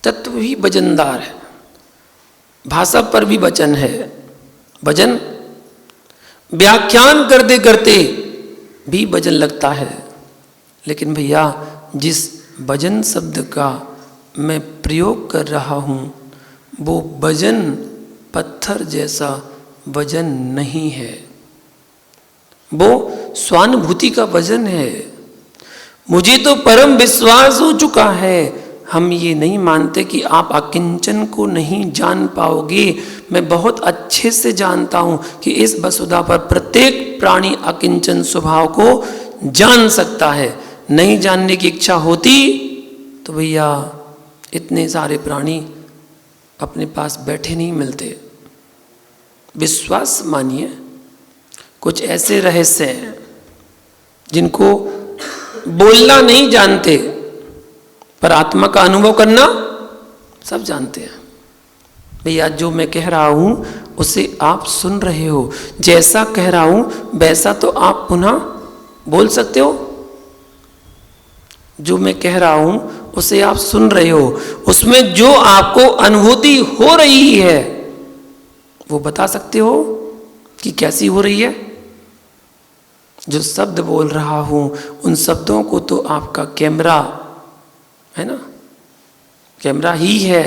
तत्व ही वजनदार है, भाषा पर भी वचन है। वजन व्याख्यान करते करते भी वजन लगता है, लेकिन भैया जिस वजन शब्द का मैं प्रयोग कर रहा हूँ वो वजन पत्थर जैसा वजन नहीं है, वो स्वानुभूति का वजन है। मुझे तो परम विश्वास हो चुका है, हम ये नहीं मानते कि आप अकिंचन को नहीं जान पाओगे। मैं बहुत अच्छे से जानता हूँ कि इस वसुधा पर प्रत्येक प्राणी अकिंचन स्वभाव को जान सकता है। नहीं जानने की इच्छा होती तो भैया इतने सारे प्राणी अपने पास बैठे नहीं मिलते। विश्वास मानिए, कुछ ऐसे रहस्य हैं जिनको बोलना नहीं जानते, पर आत्मा का अनुभव करना सब जानते हैं। भैया जो मैं कह रहा हूं उसे आप सुन रहे हो, जैसा कह रहा हूं वैसा तो आप पुनः बोल सकते हो। जो मैं कह रहा हूं उसे आप सुन रहे हो, उसमें जो आपको अनुभूति हो रही है वो बता सकते हो कि कैसी हो रही है। जो शब्द बोल रहा हूं उन शब्दों को तो आपका कैमरा है ना, कैमरा ही है,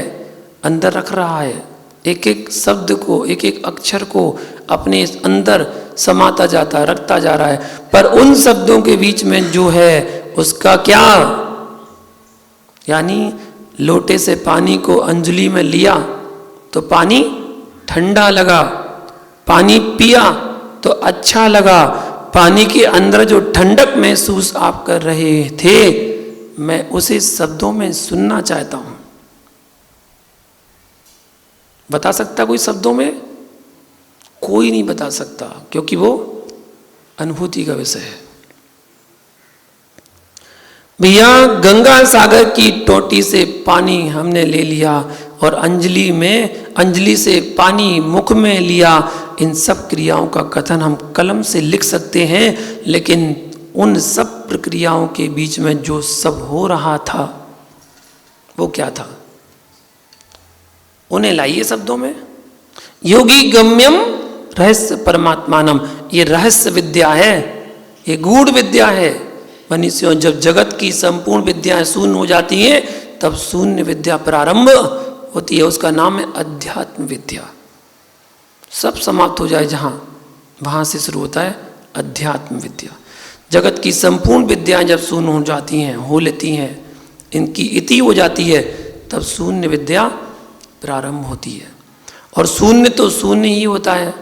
अंदर रख रहा है। एक एक शब्द को, एक एक अक्षर को अपने अंदर समाता जाता है, रखता जा रहा है। पर उन शब्दों के बीच में जो है उसका क्या, यानी लोटे से पानी को अंजलि में लिया तो पानी ठंडा लगा, पानी पिया तो अच्छा लगा। पानी के अंदर जो ठंडक महसूस आप कर रहे थे, मैं उसे शब्दों में सुनना चाहता हूं। बता सकता कोई शब्दों में? कोई नहीं बता सकता, क्योंकि वो अनुभूति का विषय है। भैया गंगा सागर की टोटी से पानी हमने ले लिया और अंजलि से पानी मुख में लिया। इन सब क्रियाओं का कथन हम कलम से लिख सकते हैं, लेकिन उन सब प्रक्रियाओं के बीच में जो सब हो रहा था वो क्या था, उन्हें लाइए शब्दों में। योगी गम्यम रहस्य परमात्मानम, ये रहस्य विद्या है, ये गूढ़ विद्या है। मनुष्यों, जब जगत की संपूर्ण विद्याएं शून्य हो जाती हैं तब शून्य विद्या प्रारंभ होती है, उसका नाम है अध्यात्म विद्या। सब समाप्त हो जाए जहां, वहां से शुरू होता है अध्यात्म विद्या। जगत की संपूर्ण विद्याएं जब शून्य हो जाती हैं, हो लेती हैं, इनकी इति हो जाती है, तब शून्य विद्या प्रारंभ होती है। और शून्य तो शून्य ही होता है,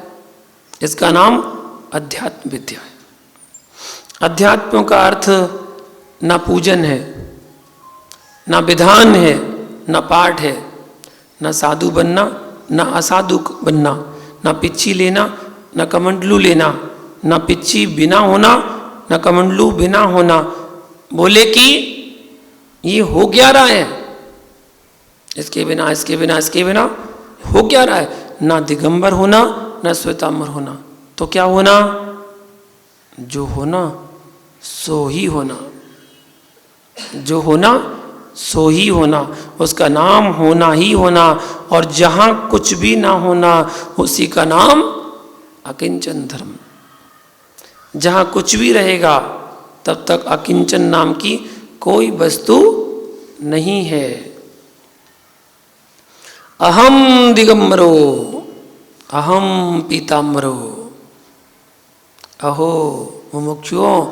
इसका नाम अध्यात्म विद्या है। अध्यात्म का अर्थ ना पूजन है, ना विधान है, ना पाठ है, ना साधु बनना, ना असाधु बनना, ना पिच्छी लेना, ना कमंडलू लेना, ना पिच्छी बिना होना, ना कमंडलू बिना होना। बोले कि ये हो क्या रहा है, इसके बिना इसके बिना इसके बिना हो क्या रहा है। ना दिगंबर होना, ना श्वेतांबर होना, तो क्या होना, जो होना सो ही होना, जो होना सो ही होना, उसका नाम होना ही होना। और जहां कुछ भी ना होना उसी का नाम अकिंचन धर्म। जहां कुछ भी रहेगा तब तक अकिंचन नाम की कोई वस्तु नहीं है। अहम दिगंबरो अहम पीताम्बरो। अहो मुमुक्षुओं,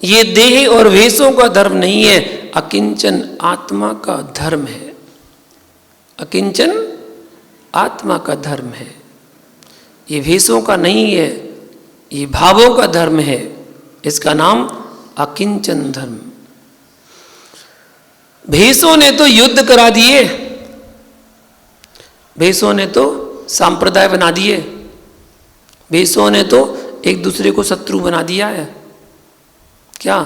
ये देह और वेशों का धर्म नहीं है, अकिंचन आत्मा का धर्म है। अकिंचन आत्मा का धर्म है, ये वेशों का नहीं है, ये भावों का धर्म है। इसका नाम अकिंचन धर्म। भेषों ने तो युद्ध करा दिए, भेषों ने तो सांप्रदाय बना दिए, भेषों ने तो एक दूसरे को शत्रु बना दिया है। क्या,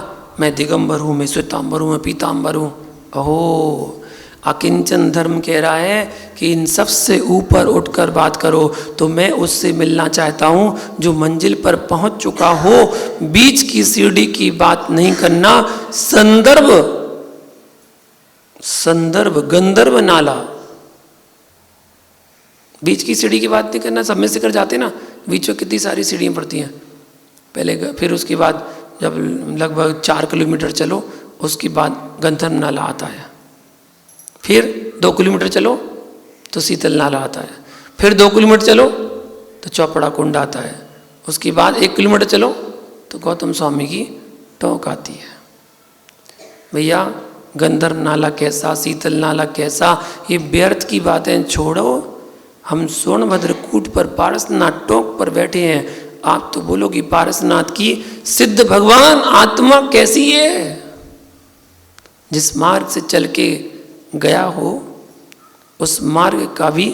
मैं दिगंबर हूं, मैं श्वेतांबर हूं, मैं पीतांबर हूं। अहो, अकिंचन धर्म कह रहा है कि इन सब से ऊपर उठकर बात करो। तो मैं उससे मिलना चाहता हूं जो मंजिल पर पहुंच चुका हो। बीच की सीढ़ी की बात नहीं करना। संदर्भ गंधर्व नाला, बीच की सीढ़ी की बात नहीं करना। सब में से कर जाते ना, बीच में कितनी सारी सीढ़ियाँ पड़ती हैं पहले, फिर उसके बाद जब लगभग 4 किलोमीटर चलो उसके बाद गंधर्व नाला आता है, फिर 2 किलोमीटर चलो तो शीतल नाला आता है, फिर 2 किलोमीटर चलो तो चौपड़ा कुंड आता है, उसके बाद 1 किलोमीटर चलो तो गौतम स्वामी की टोंक आती है। भैया, गंधर्व नाला कैसा, शीतल नाला कैसा, ये व्यर्थ की बातें छोड़ो। हम सोनभद्र कूट पर पारसनाथ टोंक पर बैठे हैं, आप तो बोलो कि पारसनाथ की सिद्ध भगवान आत्मा कैसी है। जिस मार्ग से चल के गया हो उस मार्ग का भी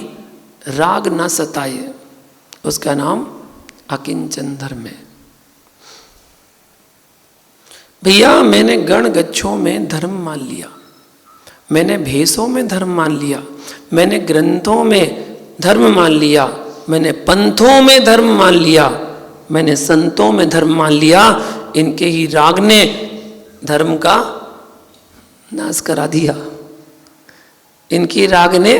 राग ना सताए, उसका नाम अकिंचन धर्म है। भैया, मैंने गण गच्छों में धर्म मान लिया, मैंने भेषों में धर्म मान लिया, मैंने ग्रंथों में धर्म मान लिया, मैंने पंथों में धर्म मान लिया, मैंने संतों में धर्म मान लिया। इनके ही राग ने धर्म का नाश करा दिया, इनकी राग ने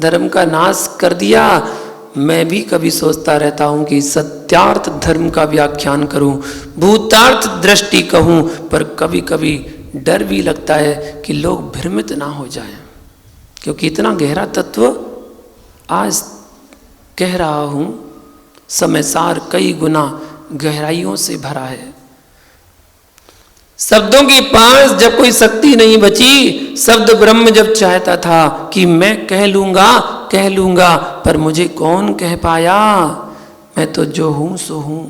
धर्म का नाश कर दिया। मैं भी कभी सोचता रहता हूं कि सत्यार्थ धर्म का व्याख्यान करूं, भूतार्थ दृष्टि कहूं, पर कभी कभी डर भी लगता है कि लोग भ्रमित ना हो जाएं, क्योंकि इतना गहरा तत्व आज कह रहा हूं, समय सार कई गुना गहराइयों से भरा है। शब्दों के पास जब कोई शक्ति नहीं बची, शब्द ब्रह्म जब चाहता था कि मैं कह लूंगा, पर मुझे कौन कह पाया, मैं तो जो हूं सो हूं।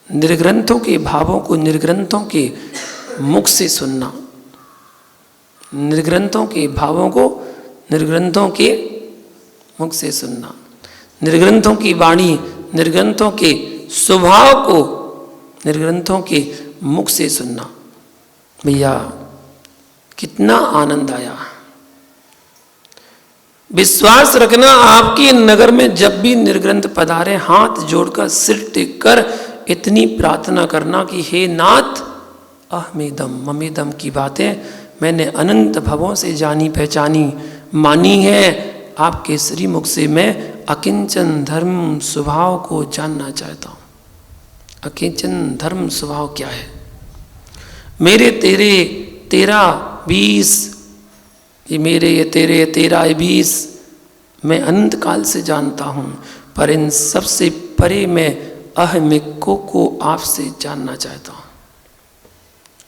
निर्ग्रंथों के भावों को निर्ग्रंथों के मुख से सुनना, निर्ग्रंथों के भावों को निर्ग्रंथों के मुख से सुनना, निर्ग्रंथों की वाणी, निर्ग्रंथों के स्वभाव को निर्ग्रंथों के मुख से सुनना। भैया, कितना आनंद आया। विश्वास रखना, आपके नगर में जब भी निर्ग्रंथ पधारे, हाथ जोड़कर सिर टेक कर इतनी प्रार्थना करना कि हे नाथ, अहमेदम ममेदम की बातें मैंने अनंत भवों से जानी पहचानी मानी है। आपके श्रीमुख से मैं अकिंचन धर्म स्वभाव को जानना चाहता हूँ। अकिंचन धर्म स्वभाव क्या है? मेरे तेरे 13-20, ये मेरे ये तेरे 13-20 मैं अनंत काल से जानता हूँ, पर इन सबसे परे मैं अहमिको को आपसे जानना चाहता हूँ।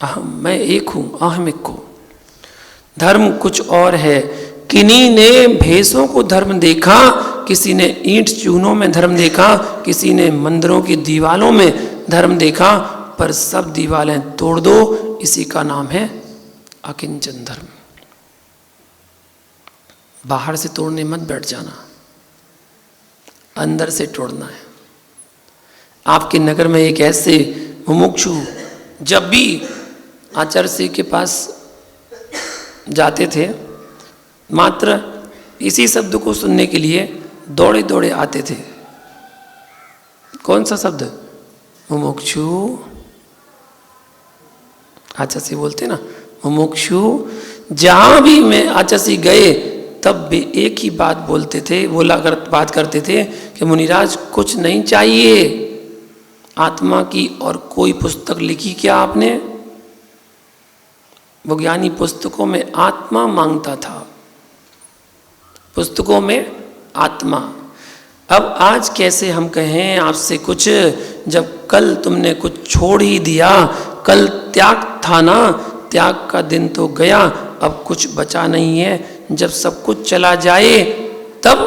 अहम, मैं एक हूँ, अहमिको। धर्म कुछ और है। किन्हीं ने भेषों को धर्म देखा, किसी ने ईंट चूनों में धर्म देखा, किसी ने मंदिरों की दीवालों में धर्म देखा, पर सब दीवालें तोड़ दो, इसी का नाम है अकिंचन धर्म। बाहर से तोड़ने मत बैठ जाना, अंदर से तोड़ना है। आपके नगर में एक ऐसे मुमुक्षु जब भी आचार्य जी के पास जाते थे, मात्र इसी शब्द को सुनने के लिए दौड़े दौड़े आते थे। कौन सा शब्द? मुमुक्षु। आचार्य जी बोलते ना, मुमुक्षु। जहां भी मैं आचार्य जी गए तब भी एक ही बात बोलते थे, बात करते थे कि मुनिराज कुछ नहीं चाहिए आत्मा की और कोई पुस्तक लिखी क्या आपने? विज्ञानी पुस्तकों में आत्मा मांगता था, पुस्तकों में आत्मा। अब आज कैसे हम कहें आपसे कुछ, जब कल तुमने कुछ छोड़ ही दिया। कल त्याग था ना, त्याग का दिन तो गया, अब कुछ बचा नहीं है। जब सब कुछ चला जाए तब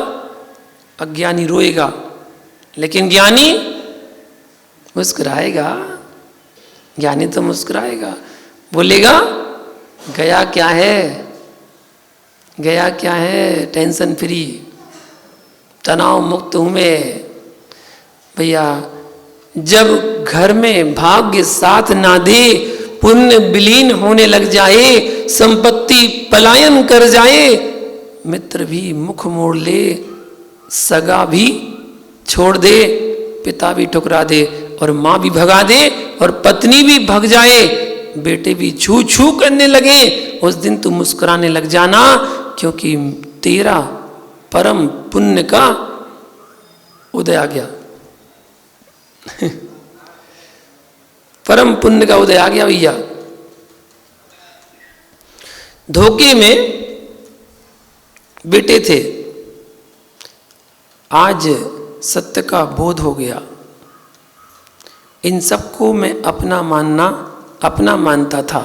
अज्ञानी रोएगा, लेकिन ज्ञानी मुस्कुराएगा। ज्ञानी तो मुस्कुराएगा, बोलेगा गया क्या है, गया क्या है, टेंशन फ्री, तनाव मुक्त हूं मैं। भैया, जब घर में भाग्य साथ ना दे, पुण्य विलीन होने लग जाए, संपत्ति पलायन कर जाए, मित्र भी मुख मोड़ ले, सगा भी छोड़ दे, पिता भी ठुकरा दे और माँ भी भगा दे और पत्नी भी भग जाए, बेटे भी छू छू करने लगे, उस दिन तू मुस्कुराने लग जाना, क्योंकि तेरा परम पुण्य का उदय आ गया। परम पुण्य का उदय आ गया भैया। धोखे में बेटे थे, आज सत्य का बोध हो गया। इन सबको मैं अपना मानता था,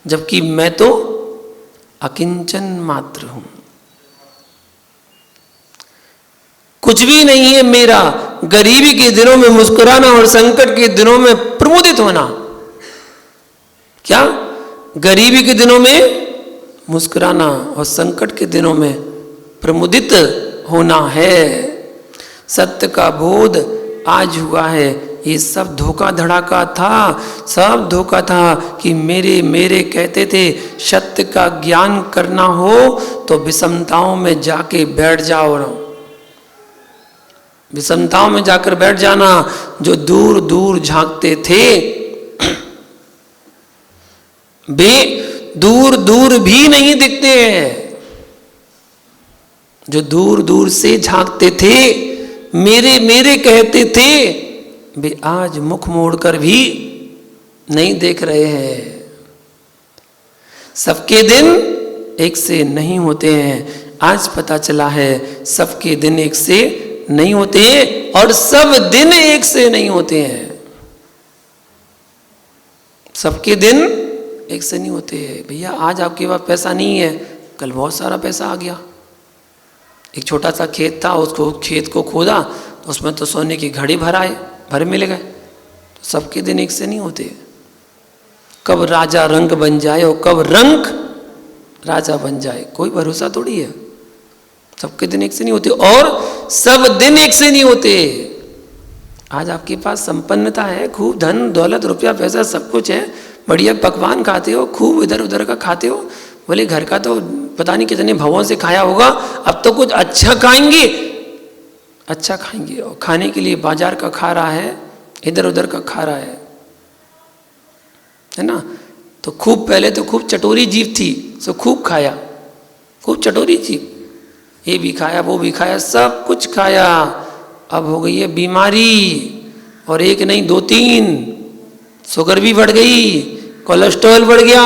जबकि मैं तो अकिंचन मात्र हूं। कुछ भी नहीं है मेरा। गरीबी के दिनों में मुस्कुराना और संकट के दिनों में प्रमुदित होना। क्या? गरीबी के दिनों में मुस्कुराना और संकट के दिनों में प्रमुदित होना है। सत्य का बोध आज हुआ है। ये सब धोखा धड़ाका था, सब धोखा था कि मेरे मेरे कहते थे। सत्य का ज्ञान करना हो तो विषमताओं में जाके बैठ जाओ, विषमताओं में जाकर बैठ जाना। जो दूर दूर झांकते थे वे दूर दूर भी नहीं दिखते हैं। जो दूर दूर से झांकते थे, मेरे मेरे कहते थे, वे आज मुख मोड़कर भी नहीं देख रहे हैं। सबके दिन एक से नहीं होते हैं। आज पता चला है सबके दिन एक से नहीं होते हैं और सब दिन एक से नहीं होते हैं। सबके दिन एक से नहीं होते हैं। भैया, आज आपके पास पैसा नहीं है, कल बहुत सारा पैसा आ गया। एक छोटा सा खेत था, उसको खेत को खोदा तो उसमें तो सोने की घड़ी भर मिल गए। तो सबके दिन एक से नहीं होते। कब राजा रंक बन जाए और कब रंक राजा बन जाए, कोई भरोसा थोड़ी है। सबके दिन एक से नहीं होते और सब दिन एक से नहीं होते। आज आपके पास संपन्नता है, खूब धन दौलत रुपया पैसा सब कुछ है, बढ़िया पकवान खाते हो, खूब इधर उधर का खाते हो। बोले घर का तो पता नहीं कितने भवों से खाया होगा, अब तो कुछ अच्छा खाएंगे, अच्छा खाएंगे। और खाने के लिए बाजार का खा रहा है, इधर उधर का खा रहा है ना। तो खूब पहले तो खूब चटोरी जीव थी, सो खूब खाया, खूब चटोरी जीव, ये भी खाया वो भी खाया, सब कुछ खाया। अब हो गई है बीमारी, और एक नहीं दो तीन, शुगर भी बढ़ गई, कोलेस्ट्रॉल बढ़ गया,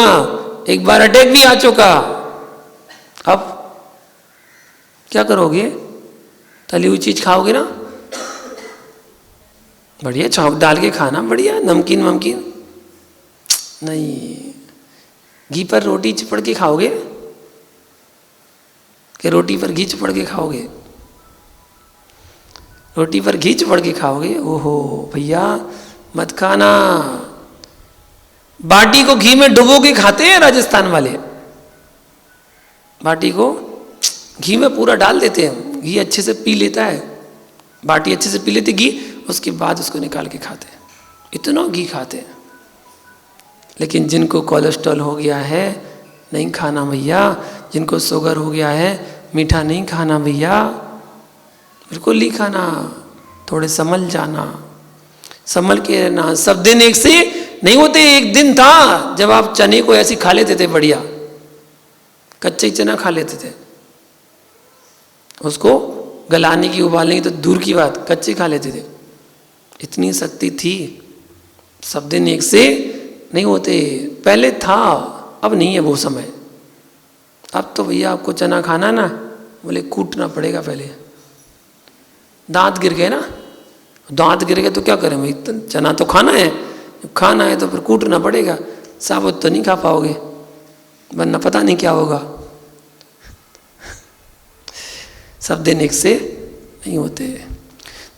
एक बार अटैक भी आ चुका। अब क्या करोगे? तली हुई चीज खाओगे ना, बढ़िया चावल डाल के खाना, बढ़िया नमकीन वमकीन नहीं। घी पर रोटी चिपड़ के खाओगे कि रोटी पर घी चिपड़ के खाओगे? रोटी पर घी चिपड़ के खाओगे? ओहो भैया मत खाना। बाटी को घी में डुबो के खाते हैं राजस्थान वाले, बाटी को घी में पूरा डाल देते हैं, घी अच्छे से पी लेता है, बाटी अच्छे से पी लेती घी, उसके बाद उसको निकाल के खाते हैं, इतना घी खाते हैं। लेकिन जिनको कोलेस्ट्रॉल हो गया है नहीं खाना भैया, जिनको शुगर हो गया है मीठा नहीं खाना भैया, बिल्कुल नहीं खाना। थोड़े संभल जाना, संभल के रहना। सब दिन एक से नहीं होते। एक दिन था जब आप चने को ऐसे खा लेते थे, बढ़िया कच्चे ही चना खा लेते थे, उसको गलाने की उबालने की तो दूर की बात, कच्चे खा लेते थे, इतनी शक्ति थी। सब दिन एक से नहीं होते, पहले था, अब नहीं है वो समय। अब तो भैया आपको चना खाना ना, बोले कूटना पड़ेगा पहले, दांत गिर गए ना, दांत गिर गए तो क्या करें भाई, चना तो खाना है, खाना है तो फिर कूटना पड़ेगा, साबुत तो नहीं खा पाओगे, वरना पता नहीं क्या होगा। सब दिन एक से नहीं होते।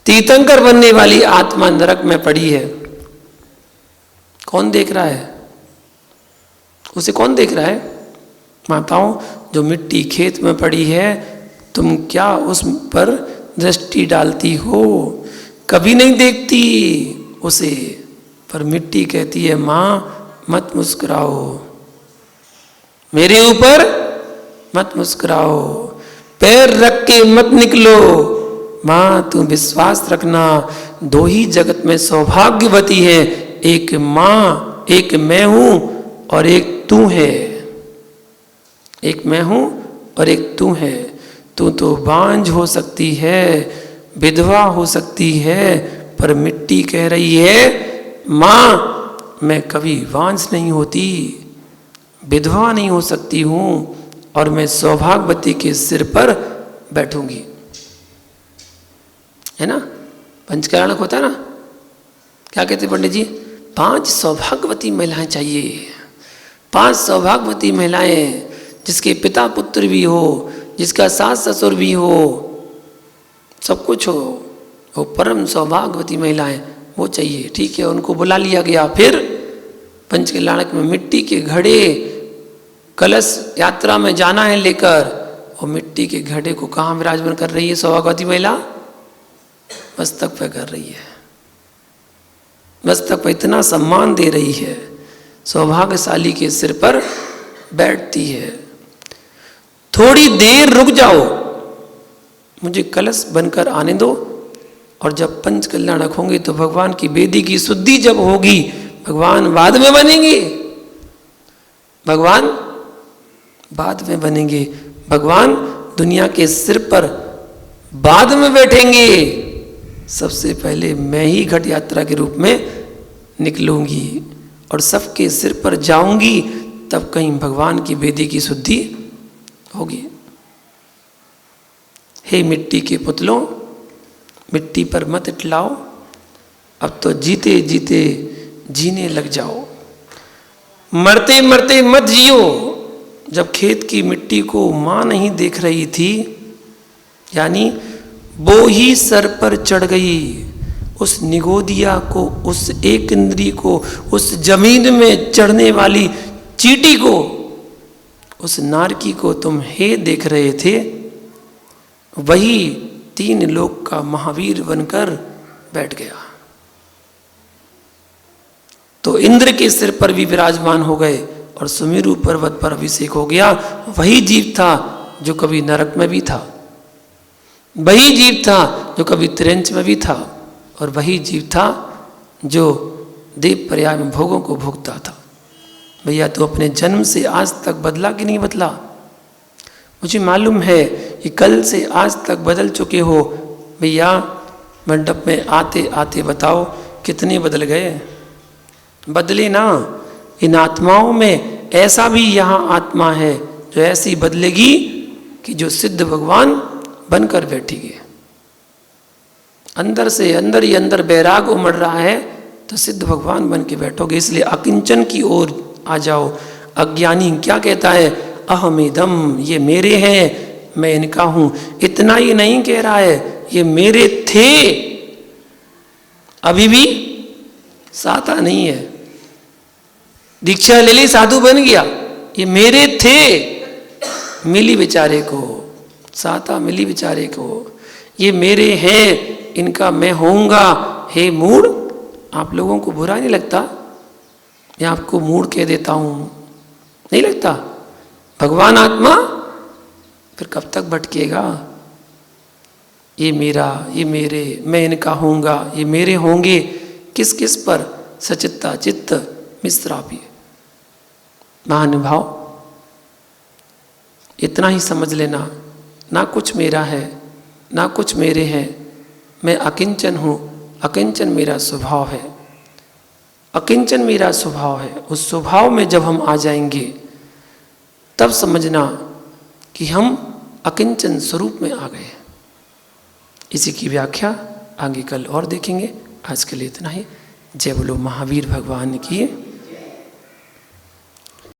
तीर्थंकर बनने वाली आत्मा नरक में पड़ी है, कौन देख रहा है उसे? कौन देख रहा है? माताओं, जो मिट्टी खेत में पड़ी है, तुम क्या उस पर दृष्टि डालती हो? कभी नहीं देखती उसे, पर मिट्टी कहती है मां मत मुस्कुराओ, मेरे ऊपर मत मुस्कुराओ, पैर रख के मत निकलो, मां तू विश्वास रखना, दो ही जगत में सौभाग्यवती है, एक मां, एक मैं हूं और एक तू है। एक मैं हूं और एक तू है। तू तो बांझ हो सकती है, विधवा हो सकती है, पर मिट्टी कह रही है मां मैं कभी बांझ नहीं होती, विधवा नहीं हो सकती हूं, और मैं सौभाग्यवती के सिर पर बैठूंगी। है ना, पंचकरण होता है ना, क्या कहते पंडित जी? 5 सौभाग्यवती महिलाएं चाहिए, 5 सौभाग्यवती महिलाएं, जिसके पिता पुत्र भी हो, जिसका सास ससुर भी हो, सब कुछ हो, वो परम सौभाग्यवती महिलाएं वो चाहिए। ठीक है, उनको बुला लिया गया। फिर पंचकल्याणक में मिट्टी के घड़े, कलश यात्रा में जाना है लेकर, और मिट्टी के घड़े को कहाँ विराजमान कर रही है सौभाग्यवती महिला? मस्तक पे कर रही है, मस्तक पे इतना सम्मान दे रही है, सौभाग्यशाली के सिर पर बैठती है। थोड़ी देर रुक जाओ, मुझे कलश बनकर आने दो, और जब पंच कल्याणक होंगे तो भगवान की वेदी की शुद्धि जब होगी, भगवान बाद में बनेंगे, भगवान बाद में बनेंगे, भगवान दुनिया के सिर पर बाद में बैठेंगे। सबसे पहले मैं ही घट यात्रा के रूप में निकलूंगी और सबके सिर पर जाऊंगी, तब कहीं भगवान की वेदी की शुद्धि होगी। हे मिट्टी के पुतलों, मिट्टी पर मत इटलाओ, अब तो जीते जीते जीने लग जाओ, मरते मरते मत जियो। जब खेत की मिट्टी को मां नहीं देख रही थी, यानी वो ही सर पर चढ़ गई, उस निगोदिया को, उस एक इंद्री को, उस जमीन में चढ़ने वाली चींटी को, उस नारकी को तुम हे देख रहे थे, वही 3 लोक का महावीर बनकर बैठ गया। तो इंद्र के सिर पर भी विराजमान हो गए और सुमेरु पर्वत पर अभिषेक हो गया। वही जीव था जो कभी नरक में भी था, वही जीव था जो कभी त्रिंच में भी था, और वही जीव था जो देव पर्याय में भोगों को भोगता था। भैया तो अपने जन्म से आज तक बदला कि नहीं बदला? मुझे मालूम है कि कल से आज तक बदल चुके हो। भैया मंडप में आते आते बताओ कितने बदल गए? बदले ना। इन आत्माओं में ऐसा भी यहाँ आत्मा है जो ऐसी बदलेगी कि जो सिद्ध भगवान बनकर बैठेगी। अंदर से अंदर ही अंदर बैराग उमड़ रहा है तो सिद्ध भगवान बन के बैठोगे। इसलिए अकिंचन की ओर आ जाओ। अज्ञानी क्या कहता है? अहमेदम, ये मेरे हैं, मैं इनका हूं। इतना ही नहीं कह रहा है, ये मेरे थे, अभी भी साता नहीं है। दीक्षा ले ली, साधु बन गया, ये मेरे थे, मिली बेचारे को, साता मिली बेचारे को। ये मेरे हैं, इनका मैं होऊंगा। हे मूढ़, आप लोगों को बुरा नहीं लगता? मैं आपको मूढ़ कह देता हूं, नहीं लगता? भगवान आत्मा फिर कब तक भटकेगा? ये मेरा, ये मेरे, मैं इनका होऊंगा, ये मेरे होंगे। किस किस पर? सचित्ता चित्त मिश्रापी। महानुभाव, इतना ही समझ लेना, ना कुछ मेरा है, ना कुछ मेरे हैं। मैं अकिंचन हूँ, अकिंचन मेरा स्वभाव है, अकिंचन मेरा स्वभाव है। उस स्वभाव में जब हम आ जाएंगे तब समझना कि हम अकिंचन स्वरूप में आ गए। इसी की व्याख्या आगे कल और देखेंगे। आज के लिए इतना ही। जय बोलो महावीर भगवान की।